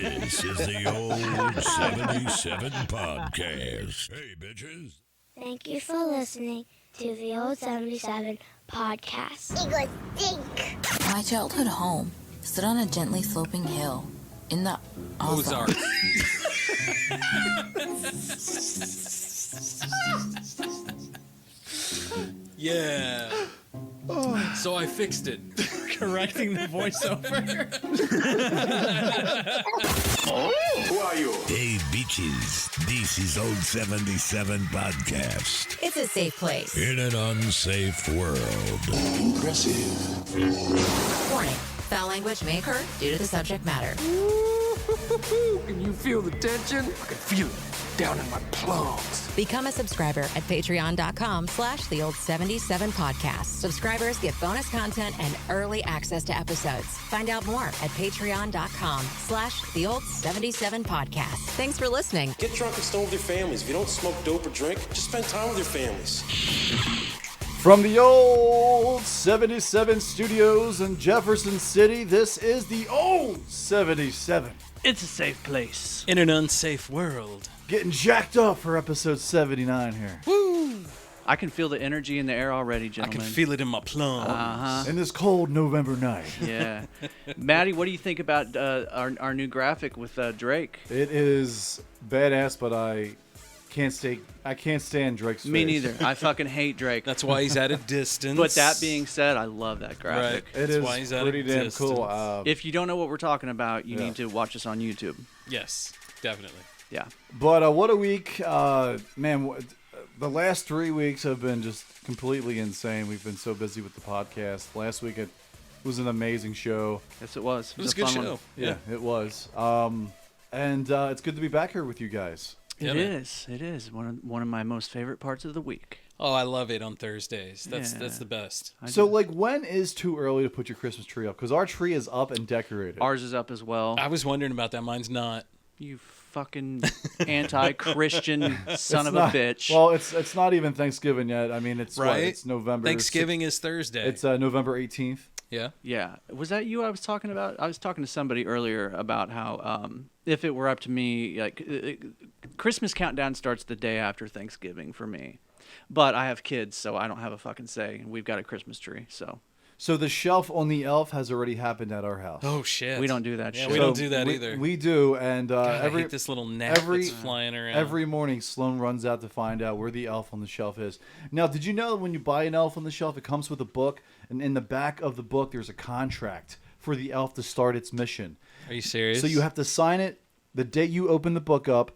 This is the Old 77 Podcast. Hey, bitches. Thank you for listening to the Old 77 Podcast. Eagles stink. My childhood home stood on a gently sloping hill in the Ozarks. Yeah. So I fixed it. Correcting the voiceover. Who are you? Hey, bitches. This is Old 77 Podcast. It's a safe place. In an unsafe world. Impressive. Warning. Foul language may occur due to the subject matter. Can you feel the tension? I can feel it down in my plums. Become a subscriber at patreon.com/theold77podcast. Subscribers get bonus content and early access to episodes. Find out more at patreon.com/theold77podcast. Thanks for listening. Get drunk and stone with your families. If you don't smoke dope or drink, just spend time with your families. From the Old 77 Studios in Jefferson City, this is the Old 77. It's a safe place. In an unsafe world. Getting jacked up for episode 79 here. Woo! I can feel the energy in the air already, gentlemen. I can feel it in my plums. In this cold November night. Yeah. Maddie, what do you think about our new graphic with Drake? It is badass, but I can't stand Drake's face. Me neither. I fucking hate Drake. That's why he's at a distance. But that being said, I love that graphic. Right. It That's is why he's at pretty a damn distance. cool. If you don't know what we're talking about, you need to watch us on YouTube. Yes, definitely. Yeah. But what a week. Man, the last 3 weeks have been just completely insane. We've been so busy with the podcast. Last week it was an amazing show. Yes, it was. It was a good fun show. one. Yeah, it was. And it's good to be back here with you guys. Yeah, It man. is. It is one of my most favorite parts of the week. Oh, I love it on Thursdays. That's Yeah. the best. So, when is too early to put your Christmas tree up? Because our tree is up and decorated. Ours is up as well. I was wondering about that. Mine's not. You fucking anti-Christian son It's of not- a bitch. Well, it's not even Thanksgiving yet. I mean, it's what? Right? It's November. Thanksgiving is Thursday. It's November 18th. Yeah. Yeah. Was that you I was talking about? I was talking to somebody earlier about how if it were up to me, like Christmas countdown starts the day after Thanksgiving for me. But I have kids, so I don't have a fucking say. We've got a Christmas tree, so. So the shelf on the elf has already happened at our house. Oh shit. We don't do that Yeah, shit. we don't do that either. We do, and God, every I hate this little net that's flying around. Every morning, Sloan runs out to find out where the elf on the shelf is. Now, did you know that when you buy an elf on the shelf, it comes with a book, and in the back of the book, there's a contract for the elf to start its mission. Are you serious? So you have to sign it the day you open the book up,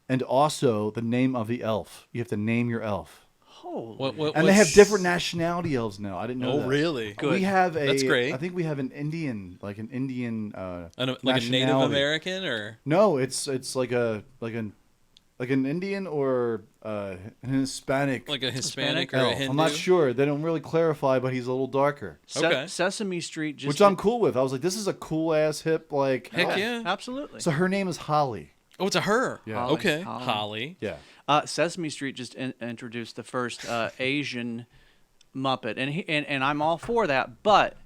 and also the name of the elf. You have to name your elf. And they have different nationality elves now. I didn't know that. Oh, really? Good. We have That's great. I think we have an Indian, like a Native Native American, or no? It's like an Indian or an Hispanic. like a Hispanic or a elf. Hindu. I'm not sure. They don't really clarify, but he's a little darker. Okay. Sesame Street just Which I'm cool with. I was like, this is a cool ass hip like. Heck elf. yeah. Absolutely. So her name is Holly. Oh, it's a her. Yeah. Holly. Okay. Holly. Holly. Yeah. Sesame Street just introduced the first Asian Muppet, and I'm all for that. But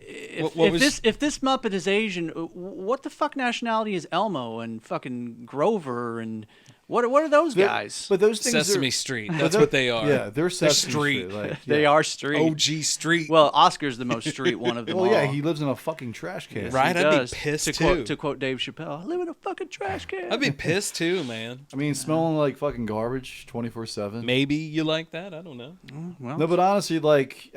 if this Muppet is Asian, what the fuck nationality is Elmo and fucking Grover and what are those guys? But those things Sesame are, Street. That's what they are. Yeah, they're Sesame street. Street. Like, They are street. OG Street. Well, Oscar's the most street one of them all. Well, yeah, he lives in a fucking trash can. Yes, Right? he I'd be does. pissed, to too. quote Dave Chappelle, I live in a fucking trash can. I'd be pissed too, man. I mean, smelling like fucking garbage 24/7. Maybe you like that. I don't know. Well, No, but honestly, like,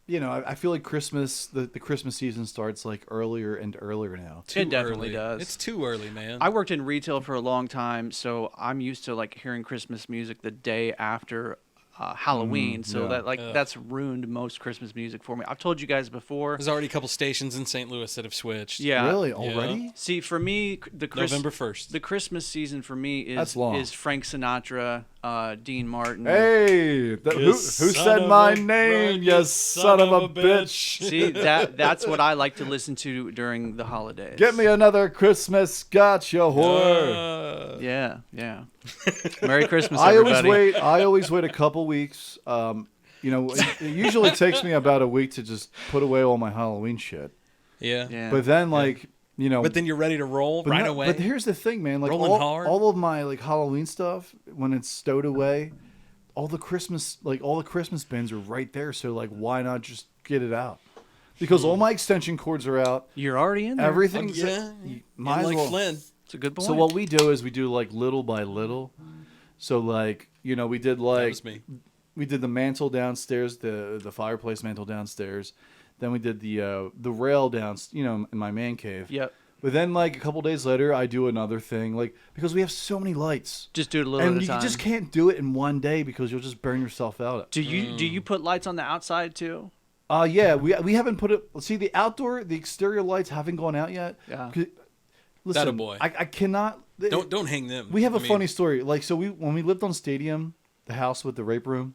I feel like Christmas, the Christmas season starts like earlier and earlier now. it definitely early. does. It's too early, man. I worked in retail for a long time, so I'm used to like hearing Christmas music the day after Halloween. So yeah. that's ruined most Christmas music for me. I've told you guys before. There's already a couple stations in St. Louis that have switched. Yeah. Really? Yeah. Already? See, for me, November 1st. the Christmas season for me That's long. is Frank Sinatra, Dean Martin. Hey, who said my name, you son of a bitch? See, that's what I like to listen to during the holidays. Get me another Christmas scotch, you whore. Yeah, yeah. Merry Christmas, I everybody. always wait a couple weeks. It usually takes me about a week to just put away all my Halloween shit. Yeah. Yeah. But then, you know. But then you're ready to roll right away. But here's the thing, man. Like Rolling hard. all of my like Halloween stuff, when it's stowed away, all the Christmas bins are right there. So like, why not just get it out? Because all my extension cords are out. You're already in there. Everything. Might as well. Flynn. It's a good point. So what we do is we do like little by little. So like, you know, we did like That was me. We did the mantle downstairs, the fireplace mantle downstairs. Then we did the rail down, you know, in my man cave. Yep. But then like a couple days later, I do another thing, like because we have so many lights. Just do it a little and at a time. you just can't do it in one day because you'll just burn yourself out. Do you put lights on the outside too? Yeah, we haven't put it. See, the exterior lights haven't gone out yet. Yeah. Listen, That a boy. I cannot. Don't hang them. We have a funny story. Like, so when we lived on Stadium, the house with the rape room.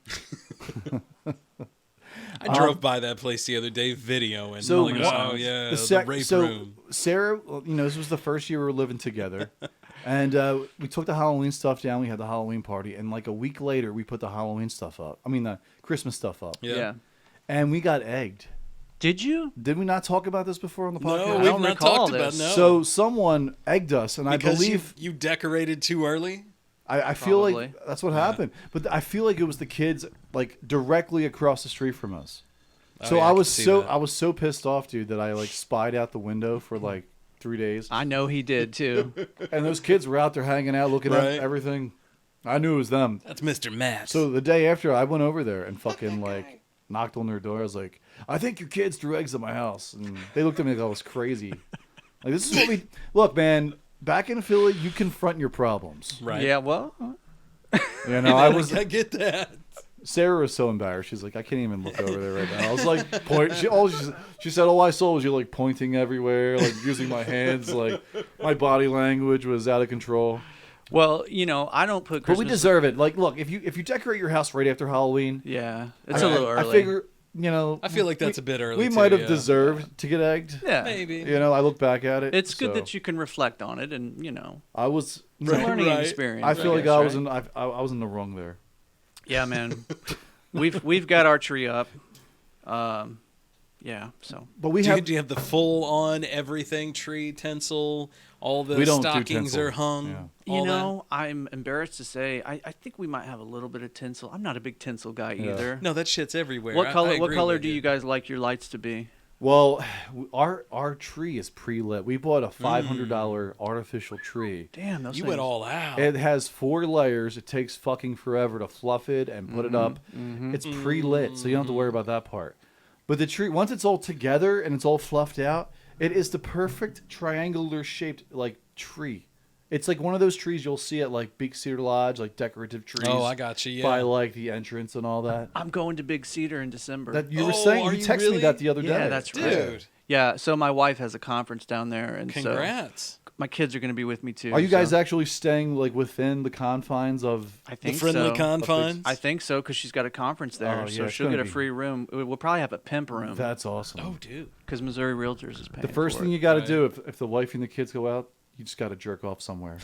I drove by that place the other day, video, and So I'm like, oh yeah, the rape room. Sarah, you know, this was the first year we were living together, and we took the Halloween stuff down. We had the Halloween party, and like a week later, we put the Halloween stuff up. I mean, the Christmas stuff up. Yeah. And we got egged. Did you? Did we not talk about this before on the podcast? No, I we've don't not recall talked this. about no. So someone egged us, and because I believe you decorated too early. I feel like Probably. that's what happened. But I feel like it was the kids like directly across the street from us. So yeah, I I can was see so that. I was so pissed off, dude, that I like spied out the window for like 3 days. I know he did too. And those kids were out there hanging out, looking Right. at everything. I knew it was them. That's Mr. Matt. So the day after, I went over there and fucking like knocked on their door. I was like, "I think your kids threw eggs at my house," and they looked at me like I was crazy. Like, this is what we look, man. Back in Philly, you confront your problems. right? Yeah, well, You know, I was. I get that. Sarah was so embarrassed. She's like, I can't even look over there right now. I was like, she said, all I saw was you like pointing everywhere, like using my hands, like my body language was out of control. well, you know, I don't put Christmas. But we deserve it. Like, look, if you decorate your house right after Halloween, Yeah, it's a little early. I figure, you know, I feel like that's a bit early. we too, might have yeah. deserved to get egged. Yeah, Maybe. You know, I look back at it. It's good so that you can reflect on it, and you know, I was. it's a learning Right. experience. I feel like guess, I was right? I was in the wrong there. Yeah, man. We've got our tree up. Yeah, so But we Do have. you have the full on everything tree tinsel? All the We don't do stockings tinsel. are hung. Yeah. you all know, I'm embarrassed to say I think we might have a little bit of tinsel. I'm not a big tinsel guy Yeah. either. that. No, that shit's everywhere. What color? I What agree color with do you guys like your lights to be? Well, our tree is pre-lit. We bought a $500 artificial tree. Damn, those You things. went all out. It has 4 layers. It takes fucking forever to fluff it and put it up. It's pre-lit, so you don't have to worry about that part. But the tree, once it's all together and it's all fluffed out, it is the perfect triangular shaped like tree. It's like one of those trees you'll see at like Big Cedar Lodge, like decorative trees. Oh, I got you. Yeah. By like the entrance and all that. I'm going to Big Cedar in December. That you were Oh, saying, are you you texted me really? that the other day. Yeah, that's right. Dude, Yeah, so my wife has a conference down there, and congrats. so my kids are going to be with me too. Are you guys so actually staying like within the confines of? I The think friendly so. confines. I think so because she's got a conference there, Oh, so yeah, it's she'll get gonna a be- free room. We'll probably have a pimp room That's awesome. Oh, dude. because Missouri Realtors is paying. The first for thing it. you got to Right. do if the wife and the kids go out, you just got to jerk off somewhere.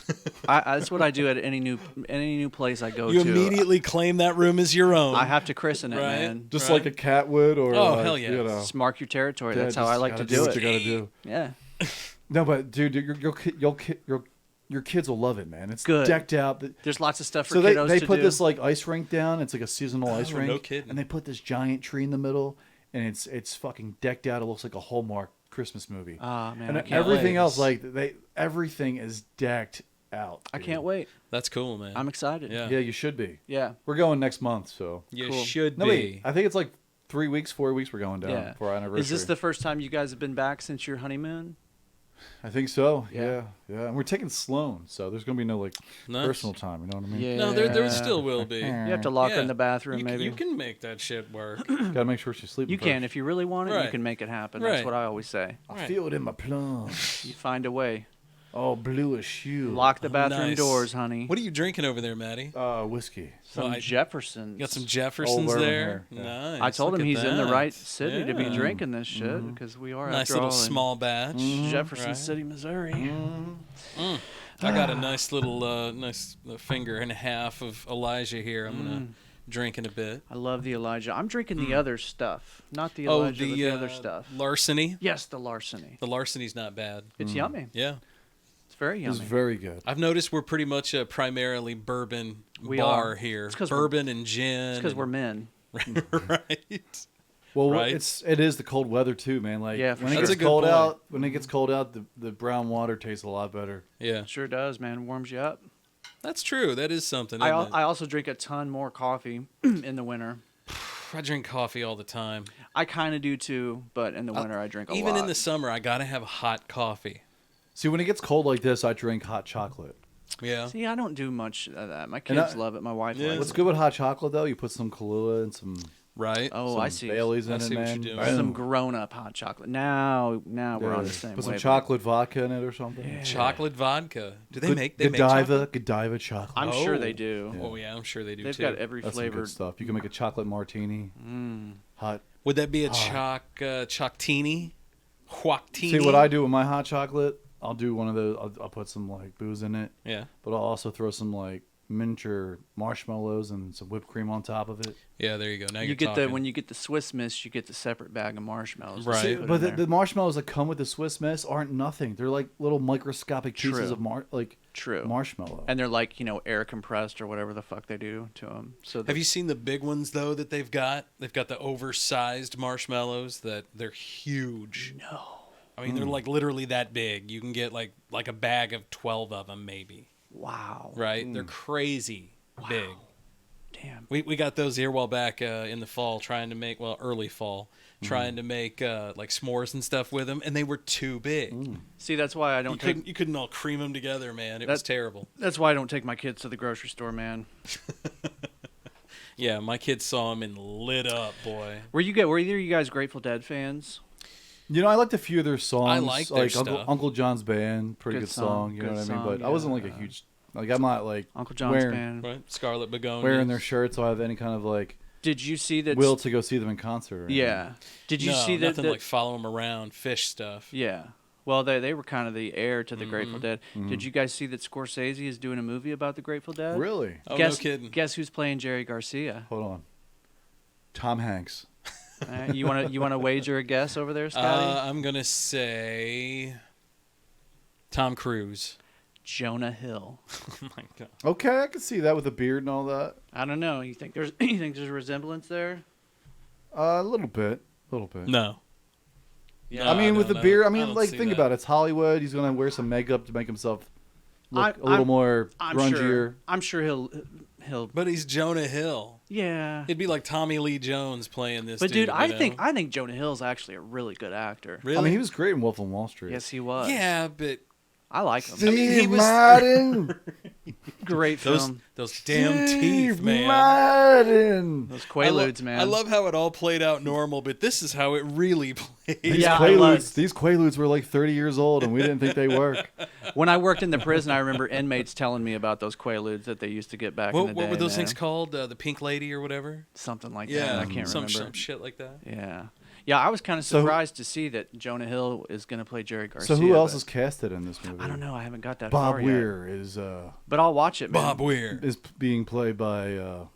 that's what I do at any new place I go You to. immediately claim that room as your own. I have to christen it, Right. man. Just Right. like a cat would, or Oh, like, hell yeah. you know, Just mark your territory. yeah, That's how just I like to gotta do what you it. got to do. Yeah. No, but dude, your kids will love it, man. It's Good. decked out. There's lots of stuff for So kiddos they to put do. this like ice rink down. It's like a seasonal ice Oh, rink. no kidding. And they put this giant tree in the middle, and it's fucking decked out. It looks like a Hallmark Christmas movie. Ah, man, and I can't everything wait. else, like everything is decked out. I dude. can't wait. That's cool, man. I'm excited. Yeah. Yeah, you should be. Yeah. We're going next month, so. You Cool. should No, be. wait. I think it's like 4 weeks we're going down Yeah. for our anniversary. Is this the first time you guys have been back since your honeymoon? I think so. Yeah. Yeah. And we're taking Sloan, so there's gonna be no like Nice. personal time. You know what I mean? Yeah. No, there still will be. You have to lock her Yeah. in the bathroom, You, maybe. you can make that shit work. Gotta make sure she's sleeping. You can. first. If you really want it, you Right. can make it happen. Right. That's what I always say. I feel it in my plums. You find a way. Oh, bluish hue. Lock the bathroom Nice. doors, honey. What are you drinking over there, Maddie? Whiskey. Some Well, I- Jeffersons. You got some Jeffersons bourbon there. here. Nice. I told Look him at he's in the that. right city to be Yeah. drinking this shit because we are Nice after little all in small batch. Jefferson Right. City, Missouri. I got a nice little nice finger and a half of Elijah here. I'm gonna drinking a bit. I love the Elijah. I'm drinking the other stuff, not the Elijah, but the other stuff. Larceny. Yes, the Larceny. The Larceny's not bad. It's yummy. Yeah. It's very yummy. It's very good. I've noticed we're pretty much a primarily bourbon bar here. Bourbon and gin. It's because we're men. Right. Well, right? it is the cold weather too, man. Like when it gets cold out, the brown water tastes a lot better. Yeah, sure does, man. Warms you up. That's true. That is something. I also drink a ton more coffee in the winter. I drink coffee all the time. I kind of do too, but in the winter I drink a lot. Even in the summer, I gotta have hot coffee. See, when it gets cold like this, I drink hot chocolate. Yeah. See, I don't do much of that. My kids love it. My wife likes it. What's good with hot chocolate though? You put some Kahlua and some. Right. Oh, I see. Bailey's in it, man. Some grown-up hot chocolate. Now we're on the same Put some wavelength. chocolate vodka in it or something. Yeah. Chocolate vodka. Do they make? Godiva chocolate. I'm sure they do. Yeah. Oh yeah, I'm sure they do. They've got every That's flavor. Some good stuff. You can make a chocolate martini. Hot. Would that be a choctini? Huactini? See what I do with my hot chocolate? I'll do one of those. I'll put some like booze in it. Yeah. But I'll also throw some like miniature marshmallows and some whipped cream on top of it. Yeah, there you go. Now you get when you get the Swiss Miss, you get the separate bag of marshmallows. Right. See, but the marshmallows that come with the Swiss Miss aren't nothing. They're like little microscopic pieces of marshmallow. And they're like, air compressed or whatever the fuck they do to them. So have you seen the big ones though that they've got? They've got the oversized marshmallows that they're huge. No. I mean, they're like literally that big. You can get like a bag of 12 of them maybe. Wow. Right? They're crazy big. Damn. We got those here a while back in the fall early fall, trying to make like s'mores and stuff with them, and they were too big. See, that's why I don't you couldn't all cream them together, man. It was terrible. That's why I don't take my kids to the grocery store, man. Yeah, my kids saw them and lit up, boy. Were either of you guys Grateful Dead fans? I liked a few of their songs. I like their stuff. Uncle John's Band, pretty good song. You know what I mean? But I wasn't like a huge, I'm not like Uncle John's Band, right? Scarlet Begonia wearing their shirts. So I have any kind of like. Did you see that? Will to go see them in concert? Yeah. Did you see that? Nothing like follow them around, fish stuff. Yeah. Well, they were kind of the heir to the Grateful Dead. Did you guys see that Scorsese is doing a movie about the Grateful Dead? Really? Oh, no kidding. Guess who's playing Jerry Garcia? Hold on. Tom Hanks. You want to wager a guess over there, Scotty? I'm gonna say Tom Cruise. Jonah Hill. Oh my god. Okay, I can see that with a beard and all that. I don't know. You think there's a resemblance there? A little bit. No. Yeah. I mean, with the beard. I mean, like, think that. about it. It's Hollywood. He's gonna wear some makeup to make himself look a little more grungier. I'm sure he'll. But he's Jonah Hill. Yeah. It'd be like Tommy Lee Jones playing this. But dude, I know? think Jonah Hill's actually a really good actor. Really? I mean, he was great in Wolf on Wall Street. Yes, he was. Yeah, but I like him. Steve Martin. Great film. Those damn teeth, man. Martin. Those Quaaludes, man. I love how it all played out normal, but this is how it really played. These Quaaludes were like 30 years old, and we didn't think they work. When I worked in the prison, I remember inmates telling me about those Quaaludes that they used to get back in the day. What were those things called? The Pink Lady or whatever? Something like that. I can't remember. Some shit like that. Yeah. Yeah, I was kind of surprised to see that Jonah Hill is going to play Jerry Garcia. So who else is casted in this movie? I don't know. I haven't got that Bob far Weir yet. is. But I'll watch it, man. Bob Weir is being played by. I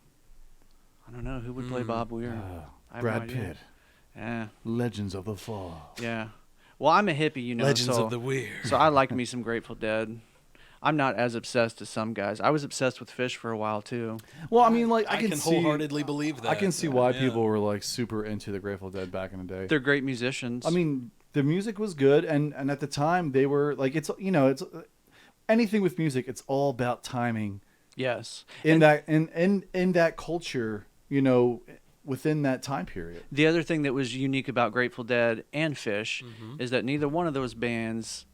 don't know who would play Bob Weir. Brad Pitt. Yeah. Legends of the Fall. Yeah. Well, I'm a hippie, Legends of the Weir. So I like me some Grateful Dead. I'm not as obsessed as some guys. I was obsessed with Fish for a while too. Well, I mean, like I can wholeheartedly believe that. I can see why people were like super into the Grateful Dead back in the day. They're great musicians. I mean, the music was good, and at the time they were like, it's anything with music. It's all about timing. Yes. In that culture, within that time period. The other thing that was unique about Grateful Dead and Fish is that neither one of those bands.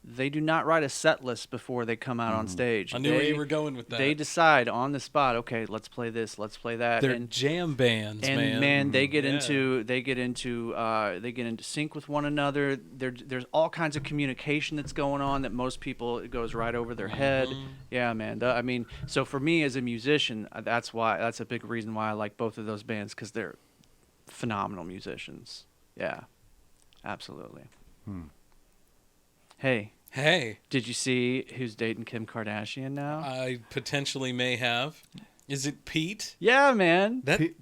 They do not write a set list before they come out on stage. I knew where you were going with that. They decide on the spot. Okay, let's play this. Let's play that. They're jam bands, man. And man, they get into sync with one another. There's all kinds of communication that's going on that most people it goes right over their head. Yeah, man. I mean, so for me as a musician, that's a big reason why I like both of those bands because they're phenomenal musicians. Yeah, absolutely. Hey, did you see who's dating Kim Kardashian now? I potentially may have. Is it Pete? Yeah, man. Pete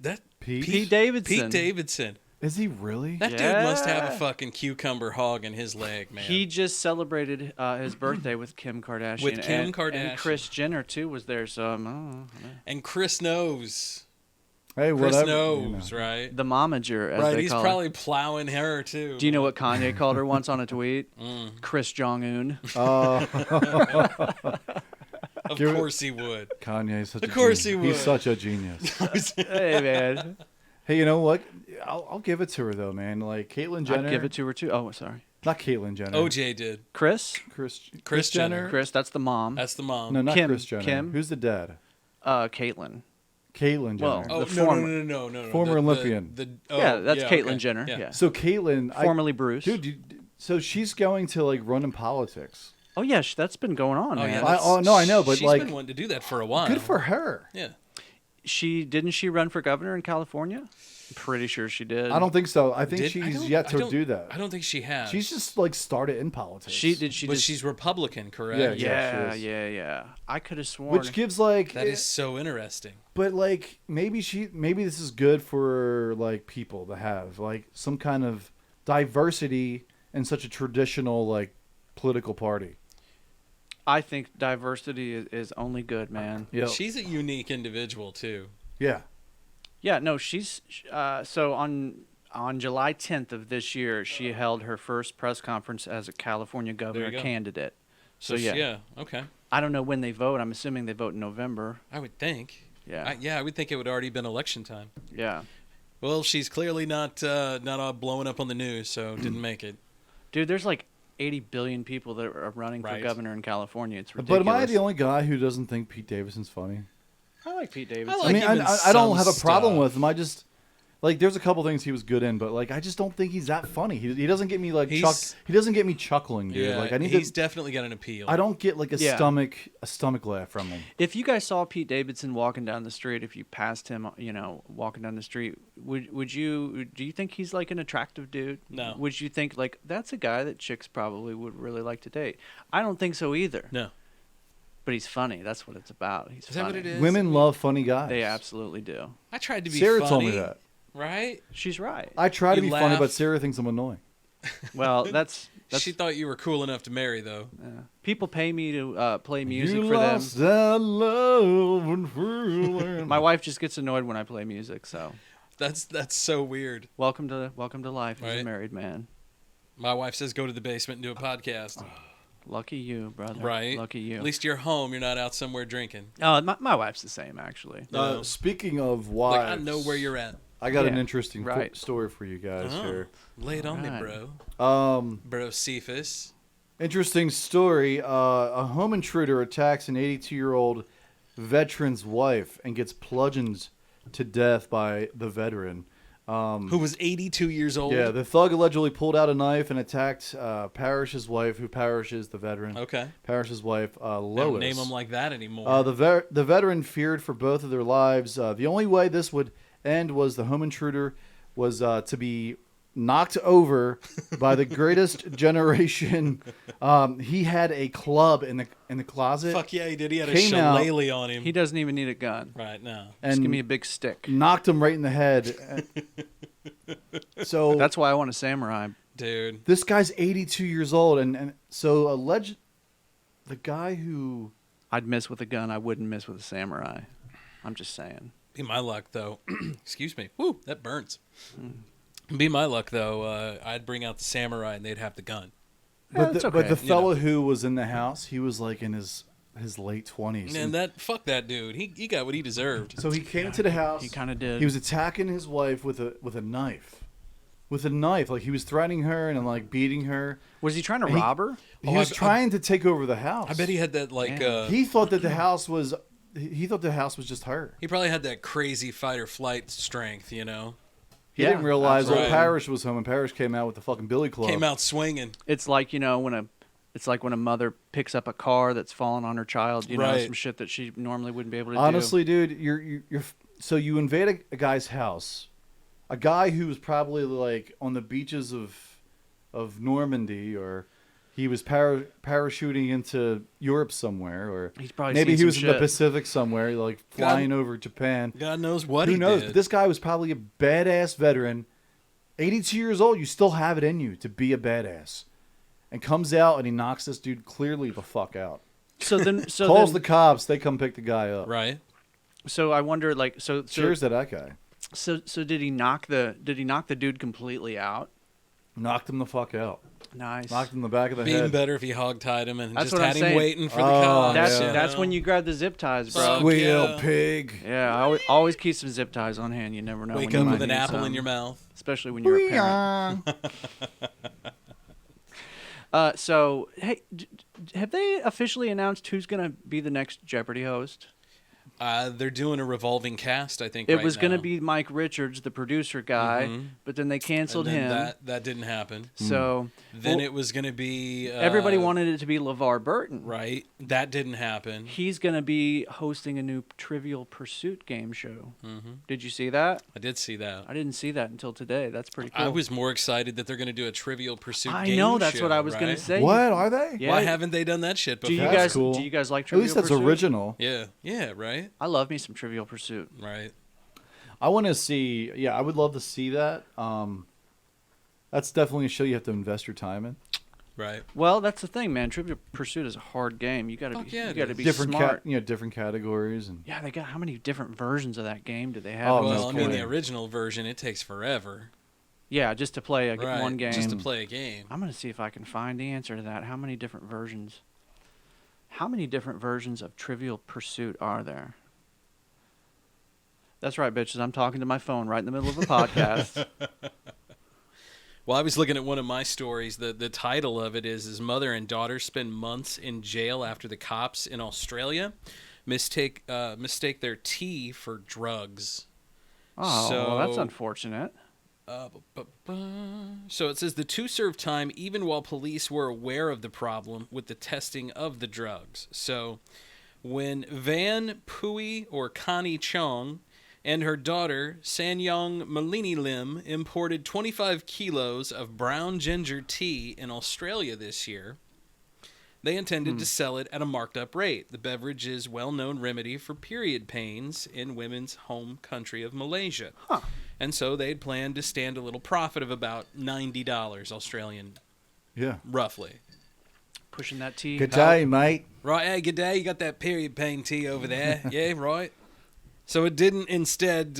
Davidson. Pete Davidson. Is he really? That dude must have a fucking cucumber hog in his leg, man. He just celebrated his birthday with Kim Kardashian. And Kris Jenner, too, was there. So, and Chris knows. Hey, Chris whatever. knows, right? The momager, as right, they he's call probably her. plowing her, too. Do you know what Kanye called her once on a tweet? Chris Jong-un. Of course he would. Kanye's such a genius. He would. He's such a genius. Hey, man. Hey, you know what? I'll give it to her, though, man. Like, Caitlyn Jenner. I'd give it to her, too. Oh, sorry. Not Caitlyn Jenner. OJ did. Chris Jenner. Chris, that's the mom. That's the mom. No, not Kim. Kris Jenner. Kim. Who's the dad? Caitlyn. Caitlyn Jenner. Well, No. Former Olympian. That's Caitlyn okay. Jenner. Yeah. Yeah. So Caitlyn. Formerly Bruce. Dude, so she's going to, like, run in politics. Oh, yeah, that's been going on, man. Yeah, I know, but, she's like... been wanting to do that for a while. Good for her. Yeah. Didn't she run for governor in California? I'm pretty sure she did. I don't think so. I think she's yet to do that. I don't think she has. She's just, like, started in politics. But she's Republican, correct? Yeah. I could have sworn. Which gives, like... That is so interesting. But, like, maybe this is good for, like, people to have, like, some kind of diversity in such a traditional, like, political party. I think diversity is only good, man. Yep. She's a unique individual, too. Yeah. Yeah, no, she's... so on July 10th of this year, she held her first press conference as a California governor candidate. So yeah, okay. I don't know when they vote. I'm assuming they vote in November. I would think. Yeah. I would think it would already been election time. Yeah. Well, she's clearly not all blowing up on the news, so didn't make it. Dude, there's like 80 billion people that are running for governor in California. It's But ridiculous. am I the only guy who doesn't think Pete Davidson's funny? I like Pete Davidson. I like him in I don't have a some problem stuff. with him. I just... Like, there's a couple things he was good in, but, like, I just don't think he's that funny. He doesn't get me, like, he doesn't get me chuckling, dude. Yeah, like, I need he's definitely got an appeal. I don't get, like, a stomach laugh from him. If you guys saw Pete Davidson walking down the street, if you passed him, walking down the street, do you think he's, like, an attractive dude? No. Would you think, like, that's a guy that chicks probably would really like to date? I don't think so either. No. But he's funny. That's what it's about. He's Is that what it is? Women love funny guys. They absolutely do. I tried to be Sarah funny. told me that. Right? She's right. I try to You be funny, laugh. but Sarah thinks I'm annoying. Well, that's She thought you were cool enough to marry, though. people pay me to play music You for them. lost that love and feeling. My wife just gets annoyed when I play music. So That's so weird. welcome to life as a Right. married man. My wife says go to the basement and do a podcast. Lucky you, brother. Right? Lucky you. At least you're home. You're not out somewhere drinking. Oh, my wife's the same actually. Speaking of wives, Like, I know where you're at. I got an Yeah, interesting right. story for you guys here. Lay it on me, Right. bro. Bro Cephas. Interesting story. A home intruder attacks an 82-year-old veteran's wife and gets bludgeoned to death by the veteran. Who was 82 years old. Yeah, the thug allegedly pulled out a knife and attacked Parrish's wife, who Parrish is the veteran. Okay. Parrish's wife, They don't Lois. name them like that anymore. The veteran feared for both of their lives. The only way this would end was the home intruder was to be knocked over by the greatest generation. He had a club in the closet. Fuck yeah, he did. He had a Came out- shillelagh on him. He doesn't even need a gun. Right now. and Just give me a big stick. knocked him right in the head. So That's why I want a samurai. Dude. this guy's 82 years old, and so the guy who I'd miss with a gun. I wouldn't miss with a samurai. I'm just saying. Be my luck, though. Excuse me. Woo, that burns. Be my luck, though. I'd bring out the samurai and they'd have the gun. but it's the, okay. but the fellow who was in the house, he was like in his late 20s. And fuck that dude. He got what he deserved. So he came to the house. He kind of did. He was attacking his wife with a knife. With a knife, like he was threatening her and like beating her. Was he trying to rob her? He was trying to take over the house. I bet he had that like. He thought that the house was. He thought the house was just her. He probably had that crazy fight or flight strength, you know. He didn't realize old absolutely. Parrish was home, and Parrish came out with the fucking billy club. Came out swinging. It's like when a mother picks up a car that's fallen on her child. You know, Right. some shit that she normally wouldn't be able to Honestly, dude, you're so you invade a guy's house, a guy who was probably like on the beaches of Normandy, or he was parachuting into Europe somewhere, or He's probably maybe seen he was some in the shit. Pacific somewhere, like flying over Japan. God knows what Who he knows? did. But this guy was probably a badass veteran. 82 years old, you still have it in you to be a badass. And comes out and he knocks this dude clearly the fuck out. So then, Calls the cops. They come pick the guy up. Right. So I wonder, like, Cheers to that guy. So did he knock the dude completely out? Knocked him the fuck out. Nice. Knocked him in the back of the Being head. better if he hogtied him and That's just what had I'm him saying. waiting for the Oh, cops. That's when you grab the zip ties, bro. Fuck Squeal, yeah. pig. Yeah, I always keep some zip ties on hand. You never know. Wake when you up might with an need apple some, in your mouth. especially when you're a parent. So, hey, have they officially announced who's going to be the next Jeopardy host? They're doing a revolving cast, I think. It right was going to now. be Mike Richards, the producer guy, but then they canceled And then him. That didn't happen. So Then it was going to be everybody wanted it to be LeVar Burton. right. That didn't happen. He's going to be hosting a new Trivial Pursuit game show. Did you see that? I did see that. I didn't see that until today. That's pretty cool. I was more excited that they're going to do a Trivial Pursuit I game know, that's show, what I was right? going to say. What are they? Yeah. Why haven't they done that shit before? Do you That's guys cool. do you guys like At Trivial least that's Pursuit? original. Yeah. Yeah, right? I love me some Trivial Pursuit. Right. I want to see. Yeah, I would love to see that. That's definitely a show you have to invest your time in. Right. Well, that's the thing, man. Trivial Pursuit is a hard game. You got to Fuck be yeah, you it got to is. be Different smart. different categories and. Yeah, they got how many different versions of that game do they have? Oh, Well, I mean, the kidding. original version, it takes forever. Yeah, just to play Right. one game. Just to play a game. I'm gonna see if I can find the answer to that. How many different versions? How many different versions of Trivial Pursuit are there? That's right, bitches. I'm talking to my phone right in the middle of a podcast. Well, I was looking at one of my stories. The title of it is his mother and daughter spend months in jail after the cops in Australia mistake their tea for drugs. Oh, well, that's So- unfortunate. So it says the two served time even while police were aware of the problem with the testing of the drugs. So when Van Pui or Connie Chong and her daughter Sanyong Malini Lim imported 25 kilos of brown ginger tea in Australia this year, they intended to sell it at a marked up rate. The beverage is a well-known remedy for period pains in women's home country of Malaysia. Huh. And so they'd planned to stand a little profit of about $90 Australian, Yeah. roughly. Pushing that tea. Good day, mate. Right, hey, good day. You got that period pain tea over there. Yeah, right. So it didn't instead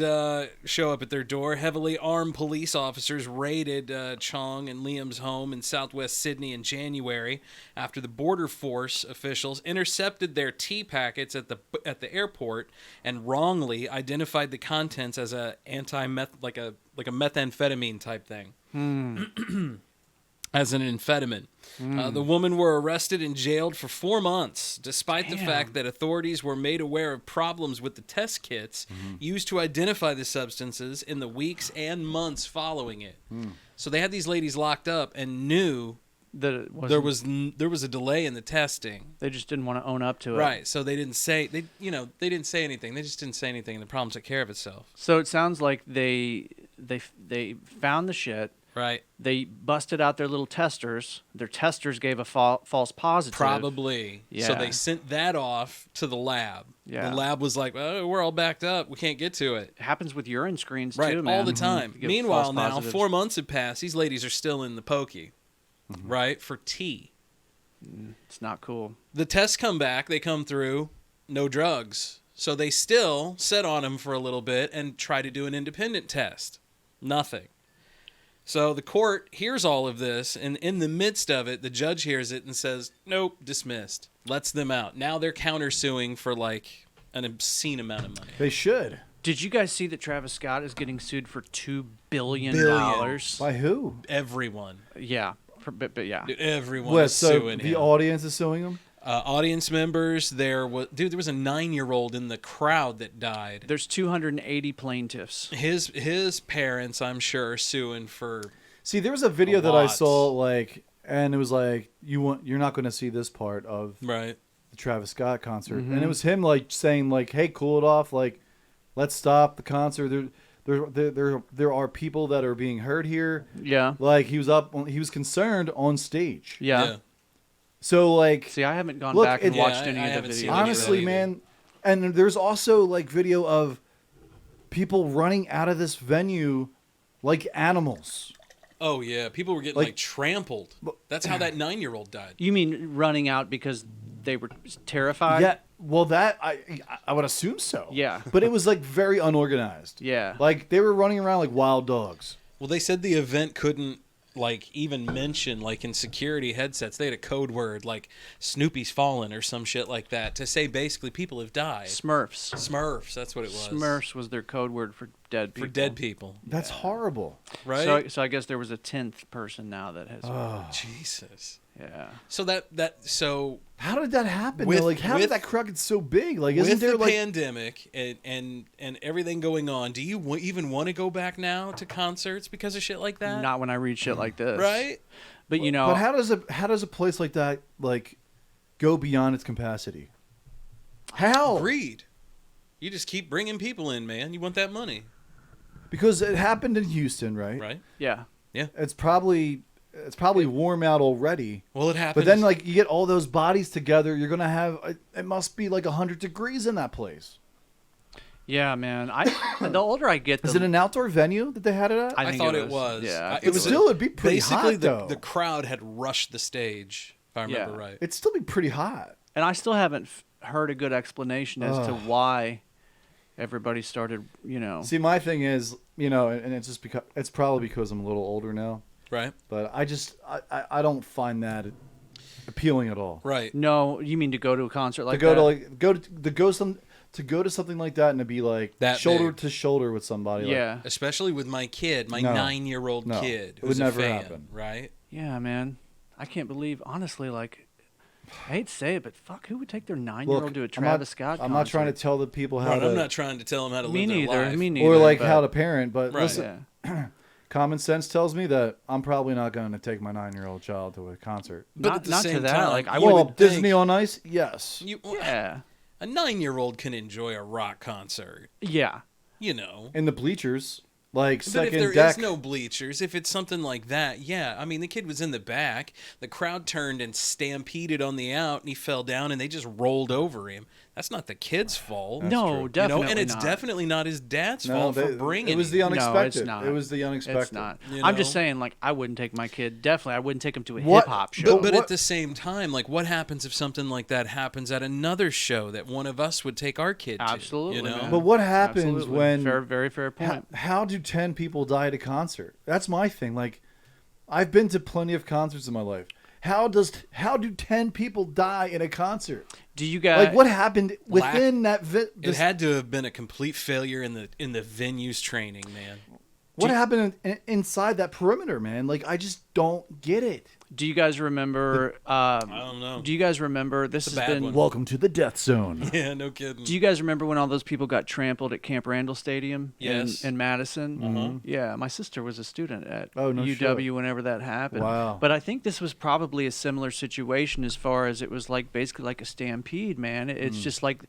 show up at their door. Heavily armed police officers raided Chong and Liam's home in southwest Sydney in January after the border force officials intercepted their tea packets at the airport and wrongly identified the contents as a like a methamphetamine type thing. As an amphetamine. The women were arrested and jailed for 4 months, despite the fact that authorities were made aware of problems with the test kits used to identify the substances in the weeks and months following it. So they had these ladies locked up and knew That it there wasn't- was a delay in the testing. They just didn't want to own up to it. Right. So they didn't say they didn't say anything. They just didn't say anything, and the problem took care of itself. So it sounds like they found the shit. Right. They busted out their little testers. Their testers gave a false positive. Probably. Yeah. So they sent that off to the lab. Yeah. The lab was like, "Oh, we're all backed up. We can't get to it." It happens with urine screens Right, too, man. all the time. You give Meanwhile, false now positives. 4 months have passed. These ladies are still in the pokey, right? For tea. It's not cool. The tests come back. They come through. No drugs. So they still sit on them for a little bit and try to do an independent test. Nothing. So the court hears all of this, and in the midst of it, the judge hears it and says, "Nope, dismissed." Lets them out. Now they're countersuing for like an obscene amount of money. They should. Did you guys see that Travis Scott is getting sued for $2 billion? By who? Everyone. Yeah. But yeah. Dude, everyone What? is So suing the him. audience is suing him? Audience members, there was a 9-year-old in the crowd that died. There's 280 plaintiffs. His parents, I'm sure, are suing for. See, there was a video A that I lot. saw, and it was like, you're not going to see this part of Right. the Travis Scott concert, and it was him saying hey, cool it off, let's stop the concert. There are people that are being hurt here. Yeah. He was concerned on stage. Yeah. So like, See, I haven't gone look, back and watched I any of haven't the seen videos. any of honestly, either. man, and there's also like video of people running out of this venue like animals. Oh yeah, people were getting like trampled. That's how that 9-year-old died. You mean running out because they were terrified? Yeah, well, that I would assume so. Yeah. But it was like very unorganized. Yeah. Like they were running around like wild dogs. Well, they said the event couldn't like even mention like in security headsets. They had a code word like Snoopy's fallen or some shit like that to say basically people have died. Smurfs. That's what it was. Smurfs was their code word for dead people. For dead people. That's horrible. Right? So I guess there was a 10th person now that has. Oh, Jesus. Yeah. So How did that happen? With- though? Like, how with- did that crowd get so big? Like, isn't with there the like pandemic and everything going on, do you even want to go back now to concerts because of shit like that? Not when I read shit like this. Right? But you know. But how does a place like that like go beyond its capacity? How? Greed. You just keep bringing people in, man. You want that money. Because it happened in Houston, right? Right? Yeah. It's probably warm out already. Well, it happened. But then, like, you get all those bodies together, you're gonna have it must be like 100 degrees in that place. Yeah, man. The older I get, Is it an outdoor venue that they had it at? I thought it was. Yeah. It was still, it'd be pretty basically hot, though. the crowd had rushed the stage, if I remember right. It'd still be pretty hot. And I still haven't heard a good explanation as to why everybody started, See, my thing is, and it's just because it's probably because I'm a little older now. Right. But I don't find that appealing at all. Right. No, you mean to go to a concert like that? To go to something like that and to be like that shoulder big. to shoulder with somebody. Yeah. Like, especially with my kid, my 9-year-old kid, it would who's never a fan, happen. right? Yeah, man. I can't believe, honestly, like, I hate to say it, but fuck, who would take their 9-year-old to a Travis Scott concert? I'm not trying to tell the people how Right, to. I'm not trying to tell them how to Me live neither. their life. Me neither. Or like but- how to parent, but Right. listen, common sense tells me that I'm probably not going to take my 9-year-old child to a concert. But at the not same to that. time, Like, I you would would Disney think- on Ice, yes. Yeah. A 9-year-old can enjoy a rock concert, Yeah. you know. In the bleachers, like But if second there deck. is no bleachers, if it's something like that, yeah. I mean, the kid was in the back. The crowd turned and stampeded on the out, and he fell down, and they just rolled over him. That's not the kid's fault. No, definitely and it's not. definitely not his dad's fault for bringing it was him. the unexpected. No, it's not. It was the unexpected. It's not. You I'm just know? saying, like, I wouldn't take my kid. Definitely, I wouldn't take him to a What- hip hop show. But what- at the same time, like, what happens if something like that happens at another show that one of us would take our kid to? Absolutely, You know? man. But what happens Absolutely. when Very fair point. How do 10 people die at a concert? That's my thing. Like, I've been to plenty of concerts in my life. How do 10 people die in a concert? Do you guys Like, what happened within that? It had to have been a complete failure in the venue's training, man. What happened inside that perimeter, man? Like, I just don't get it. Do you guys remember? I don't know. Do you guys remember? This It's has a bad been. one. Welcome to the death zone. Yeah, no kidding. Do you guys remember when all those people got trampled at Camp Randall Stadium Yes. in Madison? Mm-hmm. Yeah, my sister was a student at Oh, no UW shit. whenever that happened. Wow. But I think this was probably a similar situation as far as it was like basically like a stampede, man. It's just like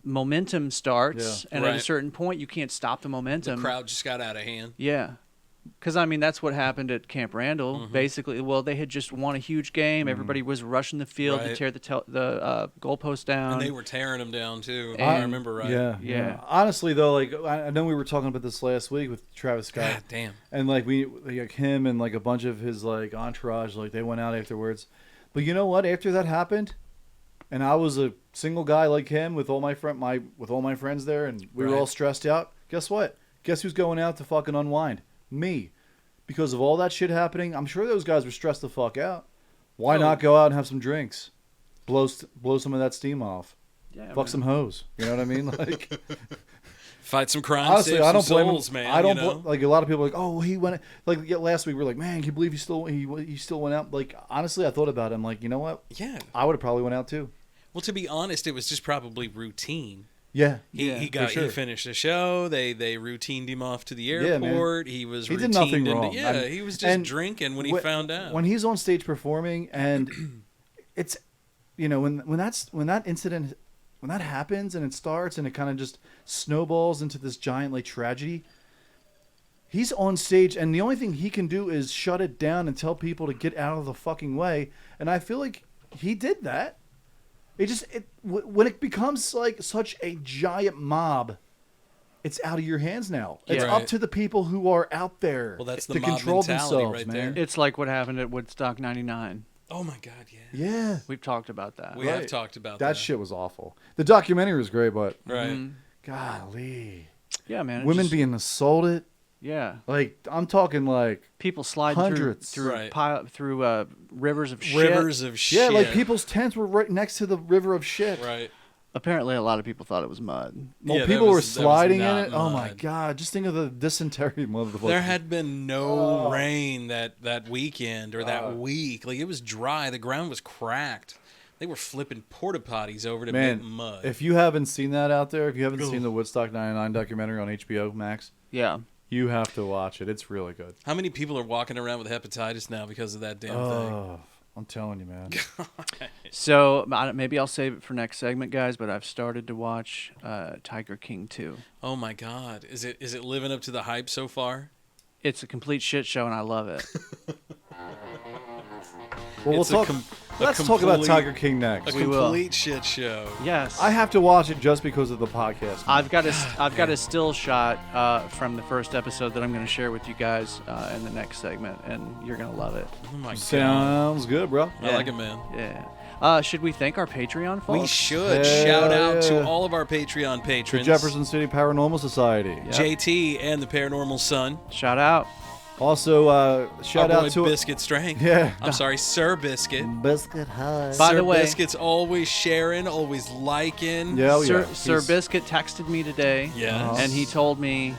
momentum starts, and at a Right. certain point you can't stop the the momentum. crowd just got out of hand. Yeah. Because, I mean, that's what happened at Camp Randall. Basically, well, they had just won a huge game. Everybody was rushing the field to Right. tear the goalpost down. And they were tearing them down, too, if And- I remember right. Yeah. Honestly, though, like, I know we were talking about this last week with Travis Scott. God damn. And like like him and like a bunch of his like entourage, like they went out afterwards. But you know what? After that happened, and I was a single guy like him with all my friends there, and we were all Right. stressed out. Guess what? Guess who's going out to fucking unwind? Me. Because of all that shit happening, I'm sure those guys were stressed the fuck out. Why Oh. not go out and have some drinks? Blow some of that steam off. Yeah, Fuck man. some hoes. You know what I mean? Like, Fight some crime, honestly, save I don't some blame souls, him. man. I don't you know? like a lot of people are like, oh, he went like last week. We were like, man, can you believe he still went out? Like, honestly, I thought about it. I'm like, you know what? Yeah. I would have probably went out too. Well, to be honest, it was just probably routine. Yeah, He finished the show. They routined him off to the Yeah, man. airport. He was He did nothing routined wrong. Yeah, he was just and drinking when he found out. When he's on stage performing, and it's, when that incident, when that happens and it starts and it kind of just snowballs into this giant like tragedy. He's on stage, and the only thing he can do is shut it down and tell people to get out of the fucking way. And I feel like he did that. When it becomes like such a giant mob, it's out of your hands now. It's up to the people who are out there. Well, that's the to mob control mentality themselves, right man. there. It's like what happened at Woodstock '99. Oh my God, yeah. Yeah, We've talked about that. We have talked about that. that shit was awful. The documentary was great, but Right. golly, Yeah, man. women being assaulted. Yeah. Like I'm talking like People sliding hundreds. through Right. rivers of shit. Rivers of shit. yeah, like people's tents were right next to the river of shit. Right. Apparently, a lot of people thought it was mud. Well, Yeah, people that were was sliding in not it. Oh my mud. God! Just think of the dysentery motherfucker. There had been no rain that weekend or that week. Like, it was dry. The ground was cracked. They were flipping porta potties over to make mud. If you haven't seen that out there, if you haven't seen the Woodstock '99 documentary on HBO Max, Yeah. you have to watch it. It's really good. How many people are walking around with hepatitis now because of that damn thing? Oh, I'm telling you, man. So maybe I'll save it for next segment, guys. But I've started to watch Tiger King 2. Oh my God. Is it living up to the hype so far? It's a complete shit show, and I love it. Well, It's let's talk about Tiger King A next. complete shit show. Yes. I have to watch it just because of the podcast. I've got a still shot from the first episode that I'm going to share with you guys in the next segment, and you're going to love it. Oh my God. Sounds good, bro. I like it, man. Yeah. Should we thank our Patreon folks? We should. Hell Shout out yeah. to all of our Patreon The patrons. Jefferson City Paranormal Society. JT and the Paranormal Son. Shout out. Also, shout Our out boy to Biscuit Strength. Yeah. I'm sorry, Sir Biscuit. Biscuit High. By Sir the way- Biscuit's always sharing, always liking. Yeah, Sir Biscuit texted me today, Yes. and he told me